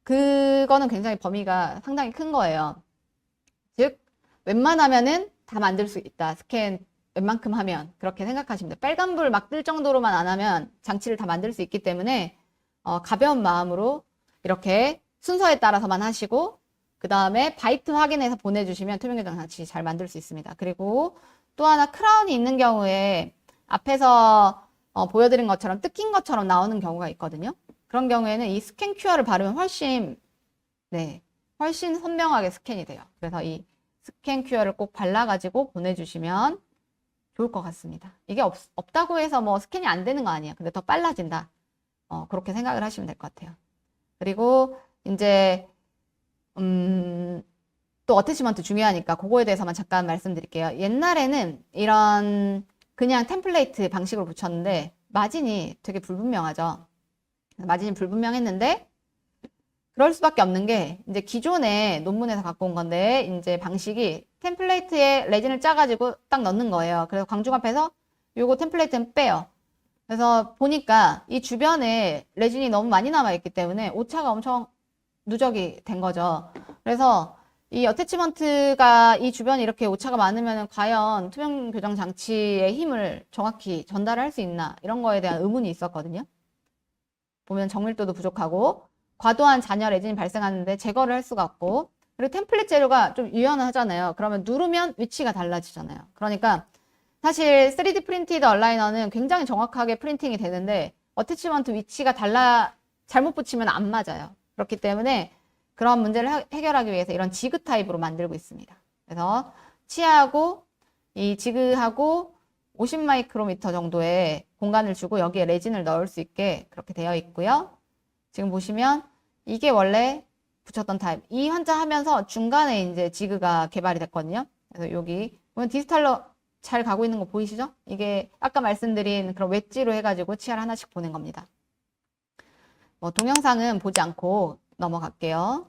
그거는 굉장히 범위가 상당히 큰 거예요. 즉 웬만하면은 다 만들 수 있다. 스캔 웬만큼 하면 그렇게 생각하시면 돼요. 빨간불 막 뜰 정도로만 안 하면 장치를 다 만들 수 있기 때문에 가벼운 마음으로 이렇게 순서에 따라서만 하시고 그 다음에 바이트 확인해서 보내주시면 투명 교정 장치 잘 만들 수 있습니다. 그리고 또 하나 크라운이 있는 경우에 앞에서 보여드린 것처럼 뜯긴 것처럼 나오는 경우가 있거든요. 그런 경우에는 이 스캔 QR을 바르면 훨씬 선명하게 스캔이 돼요. 그래서 이 스캔 QR을 꼭 발라가지고 보내주시면 좋을 것 같습니다. 이게 없다고 해서 뭐 스캔이 안 되는 거 아니에요. 근데 더 빨라진다. 그렇게 생각을 하시면 될 것 같아요. 그리고 이제 또 어태치먼트 중요하니까 그거에 대해서만 잠깐 말씀드릴게요. 옛날에는 이런 그냥 템플레이트 방식으로 붙였는데 마진이 되게 불분명하죠. 마진이 불분명했는데 그럴 수밖에 없는 게 이제 기존의 논문에서 갖고 온 건데 이제 방식이 템플레이트에 레진을 짜가지고 딱 넣는 거예요. 그래서 광중합해서 요거 템플레이트는 빼요. 그래서 보니까 이 주변에 레진이 너무 많이 남아있기 때문에 오차가 엄청 누적이 된 거죠. 그래서 이 어태치먼트가 이 주변에 이렇게 오차가 많으면 과연 투명 교정 장치의 힘을 정확히 전달할 수 있나 이런 거에 대한 의문이 있었거든요. 보면 정밀도도 부족하고 과도한 잔여 레진이 발생하는데 제거를 할 수가 없고 그리고 템플릿 재료가 좀 유연하잖아요. 그러면 누르면 위치가 달라지잖아요. 그러니까 사실 3D 프린티드 얼라이너는 굉장히 정확하게 프린팅이 되는데 어태치먼트 위치가 잘못 붙이면 안 맞아요. 그렇기 때문에 그런 문제를 해결하기 위해서 이런 지그 타입으로 만들고 있습니다. 그래서 치아하고 이 지그하고 50 마이크로미터 정도의 공간을 주고 여기에 레진을 넣을 수 있게 그렇게 되어 있고요. 지금 보시면 이게 원래 붙였던 타입. 이 환자 하면서 중간에 이제 지그가 개발이 됐거든요. 그래서 여기 보면 디지털로 잘 가고 있는 거 보이시죠? 이게 아까 말씀드린 그런 웨지로 해가지고 치아를 하나씩 보낸 겁니다. 뭐 동영상은 보지 않고 넘어갈게요.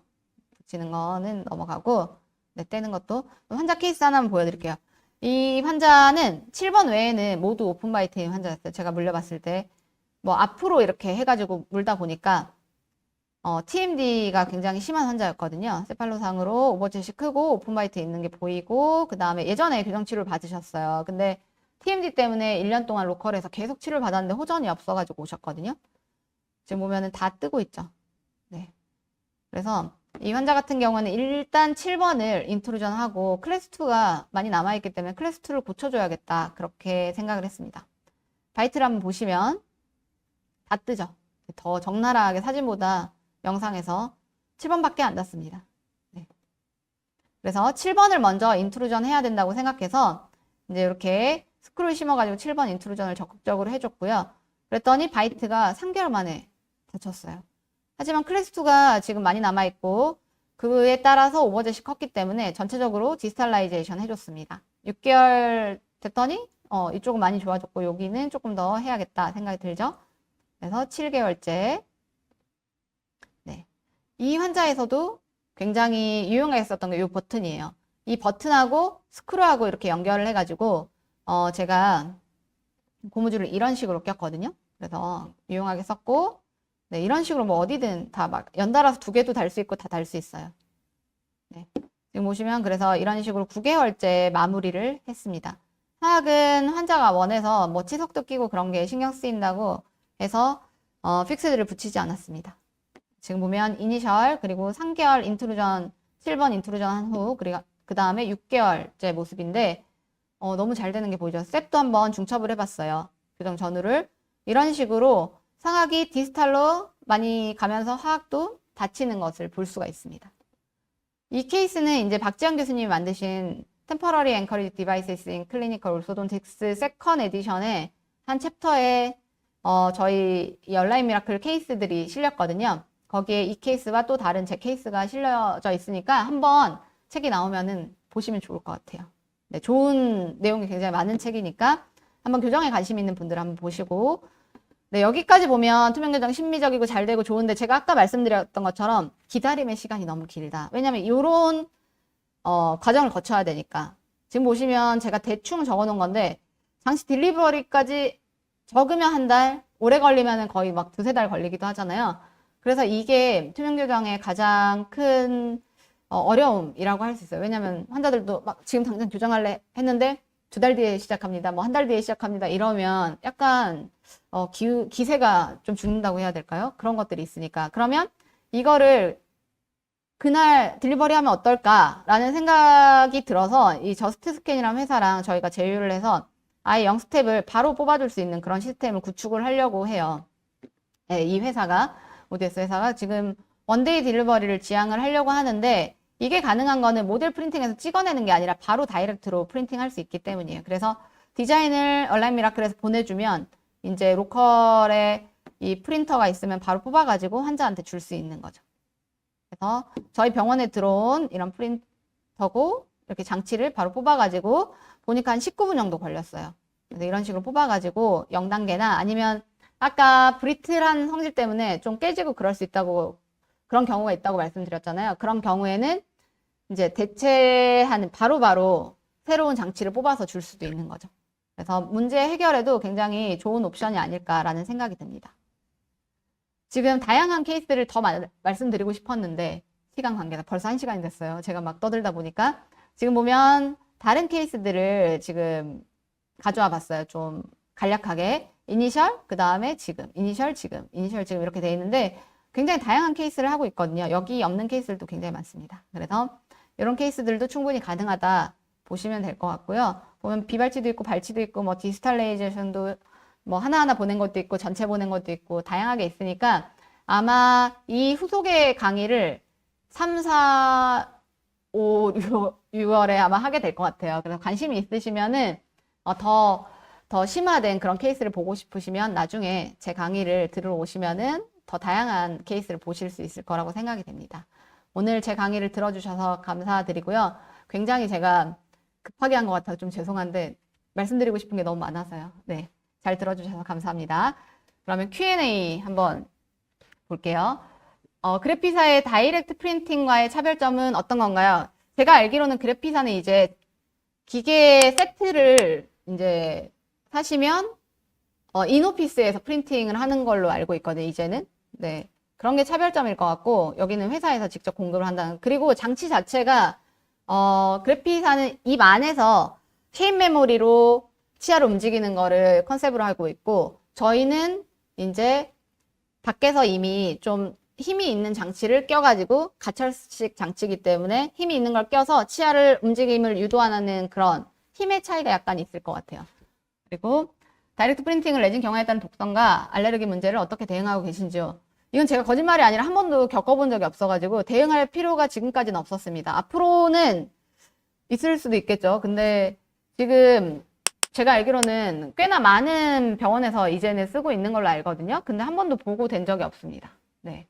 붙이는 거는 넘어가고 네, 떼는 것도 환자 케이스 하나만 보여드릴게요. 이 환자는 7번 외에는 모두 오픈바이트인 환자였어요. 제가 물려봤을 때 뭐 앞으로 이렇게 해가지고 물다 보니까 TMD가 굉장히 심한 환자였거든요. 세팔로상으로 오버젯이 크고 오픈바이트 있는 게 보이고 그 다음에 예전에 교정치료를 받으셨어요. 근데 TMD 때문에 1년 동안 로컬에서 계속 치료를 받았는데 호전이 없어가지고 오셨거든요. 지금 보면은 다 뜨고 있죠. 네. 그래서 이 환자 같은 경우는 일단 7번을 인트루전하고 클래스2가 많이 남아있기 때문에 클래스2를 고쳐줘야겠다. 그렇게 생각을 했습니다. 바이트를 한번 보시면 다 뜨죠. 더 적나라하게 사진보다 영상에서 7번밖에 안 닿습니다. 네. 그래서 7번을 먼저 인트루전 해야 된다고 생각해서 이제 이렇게 스크류 심어가지고 7번 인트루전을 적극적으로 해줬고요. 그랬더니 바이트가 3개월 만에 닫혔어요. 하지만 클래스2가 지금 많이 남아있고 그에 따라서 오버젯이 컸기 때문에 전체적으로 디스탈라이제이션 해줬습니다. 6개월 됐더니 이쪽은 많이 좋아졌고 여기는 조금 더 해야겠다 생각이 들죠. 그래서 7개월째. 네. 이 환자에서도 굉장히 유용했었던 게 이 버튼이에요. 이 버튼하고 스크류하고 이렇게 연결을 해가지고 제가 고무줄을 이런 식으로 꼈거든요. 그래서 유용하게 썼고 네, 이런 식으로 뭐 어디든 다 막 연달아서 2개도 달 수 있고 다 달 수 있어요. 네. 지금 보시면 그래서 이런 식으로 9개월째 마무리를 했습니다. 하악은 환자가 원해서 뭐 치석도 끼고 그런 게 신경 쓰인다고 해서 픽스드를 붙이지 않았습니다. 지금 보면 이니셜 그리고 3개월 인트루전 7번 인트루전 한 후 그리고 그 다음에 6개월째 모습인데 너무 잘 되는 게 보이죠. 셉도 한번 중첩을 해봤어요. 교정 전후를 이런 식으로 상악이 디스탈로 많이 가면서 하악도 닫히는 것을 볼 수가 있습니다. 이 케이스는 이제 박지현 교수님이 만드신 Temporary Anchored Devices in Clinical Orthodontics 세컨 에디션의 한 챕터에 저희 이 얼라인 미라클 케이스들이 실렸거든요. 거기에 이 케이스와 또 다른 제 케이스가 실려져 있으니까 한번 책이 나오면은 보시면 좋을 것 같아요. 네, 좋은 내용이 굉장히 많은 책이니까 한번 교정에 관심 있는 분들 한번 보시고 네, 여기까지 보면 투명교정 심미적이고 잘 되고 좋은데 제가 아까 말씀드렸던 것처럼 기다림의 시간이 너무 길다. 왜냐면 이런 과정을 거쳐야 되니까. 지금 보시면 제가 대충 적어 놓은 건데 장치 딜리버리까지 적으면 한 달, 오래 걸리면 거의 막 2-3달 걸리기도 하잖아요. 그래서 이게 투명교정의 가장 큰 어려움이라고 할 수 있어요. 왜냐면 환자들도 막 지금 당장 교정할래 했는데 2달 뒤에 시작합니다. 뭐 1달 뒤에 시작합니다. 이러면 약간 기세가 좀 죽는다고 해야 될까요? 그런 것들이 있으니까. 그러면 이거를 그날 딜리버리 하면 어떨까라는 생각이 들어서 이 저스트 스캔이라는 회사랑 저희가 제휴를 해서 아예 0스텝을 바로 뽑아줄 수 있는 그런 시스템을 구축을 하려고 해요. 네, 이 회사가, ODS 회사가 지금 원데이 딜리버리를 지향을 하려고 하는데 이게 가능한 거는 모델 프린팅에서 찍어내는 게 아니라 바로 다이렉트로 프린팅할 수 있기 때문이에요. 그래서 디자인을 얼라인 미라클에서 보내주면 이제 로컬에 이 프린터가 있으면 바로 뽑아가지고 환자한테 줄 수 있는 거죠. 그래서 저희 병원에 들어온 이런 프린터고 이렇게 장치를 바로 뽑아가지고 보니까 한 19분 정도 걸렸어요. 그래서 이런 식으로 뽑아가지고 0단계나 아니면 아까 브리틀한 성질 때문에 좀 깨지고 그럴 수 있다고, 그런 경우가 있다고 말씀드렸잖아요. 그런 경우에는 이제 대체하는 바로바로 새로운 장치를 뽑아서 줄 수도 있는 거죠. 그래서 문제 해결에도 굉장히 좋은 옵션이 아닐까라는 생각이 듭니다. 지금 다양한 케이스를 더 말씀드리고 싶었는데 시간 관계다. 벌써 1시간이 됐어요. 제가 막 떠들다 보니까. 지금 보면 다른 케이스들을 지금 가져와 봤어요. 좀 간략하게. 이니셜, 그 다음에 지금, 이니셜, 지금, 이니셜, 지금 이렇게 돼 있는데 굉장히 다양한 케이스를 하고 있거든요. 여기 없는 케이스들도 굉장히 많습니다. 그래서 이런 케이스들도 충분히 가능하다 보시면 될 것 같고요. 보면 비발치도 있고 발치도 있고 뭐 디스탈레이제이션도 뭐 하나하나 보낸 것도 있고 전체 보낸 것도 있고 다양하게 있으니까 아마 이 후속의 강의를 3, 4, 5, 6월에 아마 하게 될 것 같아요. 그래서 관심이 있으시면은 더 심화된 그런 케이스를 보고 싶으시면 나중에 제 강의를 들으러 오시면은 더 다양한 케이스를 보실 수 있을 거라고 생각이 됩니다. 오늘 제 강의를 들어주셔서 감사드리고요. 굉장히 제가 급하게 한 것 같아서 좀 죄송한데 말씀드리고 싶은 게 너무 많아서요. 네, 잘 들어주셔서 감사합니다. 그러면 Q&A 한번 볼게요. 그래피사의 다이렉트 프린팅과의 차별점은 어떤 건가요? 제가 알기로는 그래피사는 이제 기계 세트를 이제 사시면 인오피스에서 프린팅을 하는 걸로 알고 있거든요. 이제는. 네. 그런 게 차별점일 것 같고 여기는 회사에서 직접 공급을 한다는. 그리고 장치 자체가 그래피사는 입 안에서 체인 메모리로 치아를 움직이는 거를 컨셉으로 하고 있고 저희는 이제 밖에서 이미 좀 힘이 있는 장치를 껴가지고 가철식 장치이기 때문에 힘이 있는 걸 껴서 치아를 움직임을 유도하는 그런 힘의 차이가 약간 있을 것 같아요. 그리고 다이렉트 프린팅을 내진 경화에 따른 독성과 알레르기 문제를 어떻게 대응하고 계신지요? 이건 제가 거짓말이 아니라 한 번도 겪어본 적이 없어가지고 대응할 필요가 지금까지는 없었습니다. 앞으로는 있을 수도 있겠죠. 근데 지금 제가 알기로는 꽤나 많은 병원에서 이제는 쓰고 있는 걸로 알거든요. 근데 한 번도 보고 된 적이 없습니다. 네.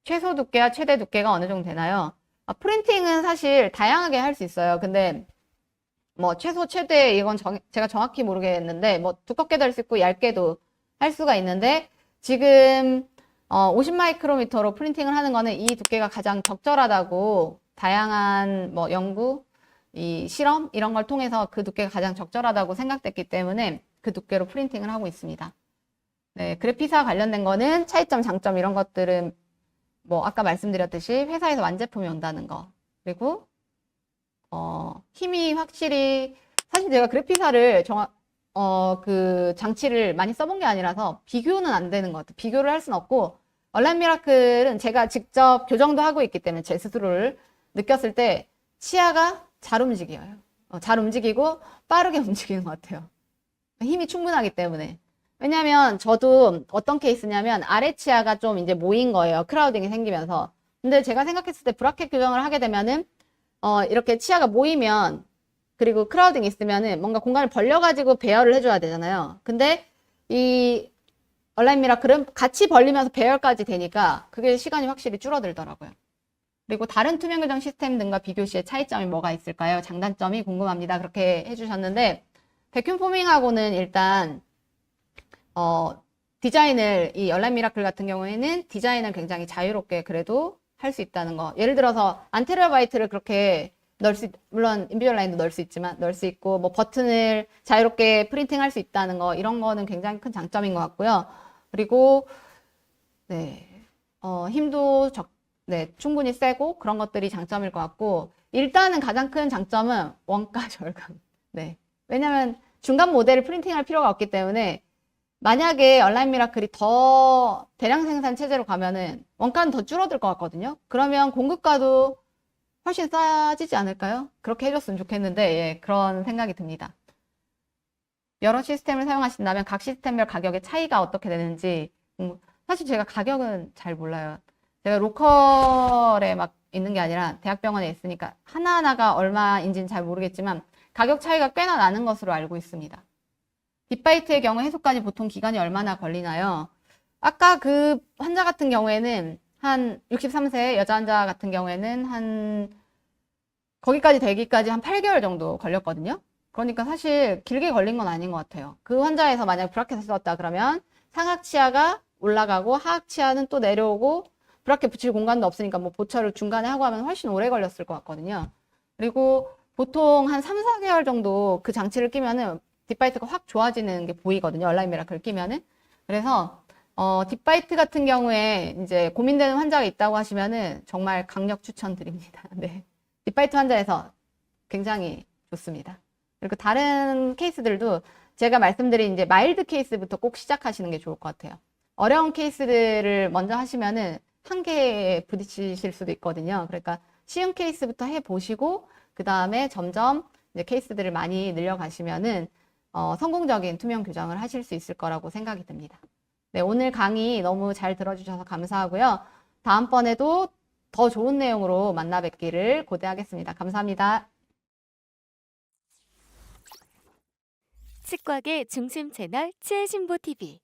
최소 두께와 최대 두께가 어느 정도 되나요? 프린팅은 사실 다양하게 할 수 있어요. 근데 뭐 최소 최대 이건 제가 정확히 모르겠는데 뭐 두껍게도 할 수 있고 얇게도 할 수가 있는데 지금 50 마이크로미터로 프린팅을 하는 거는 이 두께가 가장 적절하다고 다양한 뭐 연구, 이 실험 이런 걸 통해서 그 두께가 가장 적절하다고 생각됐기 때문에 그 두께로 프린팅을 하고 있습니다. 네, 그래피사 관련된 거는 차이점, 장점 이런 것들은 뭐 아까 말씀드렸듯이 회사에서 완제품이 온다는 거 그리고 힘이 확실히 사실 제가 그래피사를 그 장치를 많이 써본 게 아니라서 비교는 안 되는 것 같아요. 비교를 할 수는 없고 얼라인 미라클은 제가 직접 교정도 하고 있기 때문에 제 스스로를 느꼈을 때 치아가 잘 움직여요. 잘 움직이고 빠르게 움직이는 것 같아요. 힘이 충분하기 때문에. 왜냐면 저도 어떤 케이스냐면 아래 치아가 좀 이제 모인 거예요. 크라우딩이 생기면서. 근데 제가 생각했을 때 브라켓 교정을 하게 되면은 이렇게 치아가 모이면 그리고 크라우딩 있으면은 뭔가 공간을 벌려가지고 배열을 해줘야 되잖아요. 근데 이 얼라인 미라클은 같이 벌리면서 배열까지 되니까 그게 시간이 확실히 줄어들더라고요. 그리고 다른 투명 교정 시스템 등과 비교 시에 차이점이 뭐가 있을까요? 장단점이 궁금합니다. 그렇게 해주셨는데 백큐 포밍하고는 일단 디자인을 이 얼라인 미라클 같은 경우에는 디자인을 굉장히 자유롭게 그래도 할 수 있다는 거. 예를 들어서 안테리어 바이트를 그렇게 물론 인비졸라인도 넣을 수 있지만 넣을 수 있고 뭐 버튼을 자유롭게 프린팅할 수 있다는 거 이런 거는 굉장히 큰 장점인 것 같고요. 그리고 네, 힘도 네, 충분히 세고 그런 것들이 장점일 것 같고 일단은 가장 큰 장점은 원가 절감. 네, 왜냐면 중간 모델을 프린팅할 필요가 없기 때문에 만약에 얼라인 미라클이 더 대량 생산 체제로 가면은 원가는 더 줄어들 것 같거든요. 그러면 공급가도 훨씬 싸지지 않을까요? 그렇게 해줬으면 좋겠는데 예, 그런 생각이 듭니다. 여러 시스템을 사용하신다면 각 시스템별 가격의 차이가 어떻게 되는지 사실 제가 가격은 잘 몰라요. 제가 로컬에 막 있는 게 아니라 대학병원에 있으니까 하나하나가 얼마인지는 잘 모르겠지만 가격 차이가 꽤나 나는 것으로 알고 있습니다. 딥바이트의 경우 해소까지 보통 기간이 얼마나 걸리나요? 아까 그 환자 같은 경우에는 한 63세 여자 환자 같은 경우에는 거기까지 되기까지 한 8개월 정도 걸렸거든요. 그러니까 사실 길게 걸린 건 아닌 것 같아요. 그 환자에서 만약 브라켓을 썼다 그러면 상악치아가 올라가고 하악치아는 또 내려오고 브라켓 붙일 공간도 없으니까 뭐 보철을 중간에 하고 하면 훨씬 오래 걸렸을 것 같거든요. 그리고 보통 한 3, 4개월 정도 그 장치를 끼면은 딥바이트가 확 좋아지는 게 보이거든요. 얼라인 미라클 끼면은. 그래서 딥바이트 같은 경우에 이제 고민되는 환자가 있다고 하시면은 정말 강력 추천드립니다. 네. 딥바이트 환자에서 굉장히 좋습니다. 그리고 다른 케이스들도 제가 말씀드린 이제 마일드 케이스부터 꼭 시작하시는 게 좋을 것 같아요. 어려운 케이스들을 먼저 하시면은 한계에 부딪히실 수도 있거든요. 그러니까 쉬운 케이스부터 해보시고 그 다음에 점점 이제 케이스들을 많이 늘려가시면은 성공적인 투명 교정을 하실 수 있을 거라고 생각이 듭니다. 네, 오늘 강의 너무 잘 들어주셔서 감사하고요. 다음번에도 더 좋은 내용으로 만나 뵙기를 고대하겠습니다. 감사합니다. 치과계 중심 채널 치해신보 TV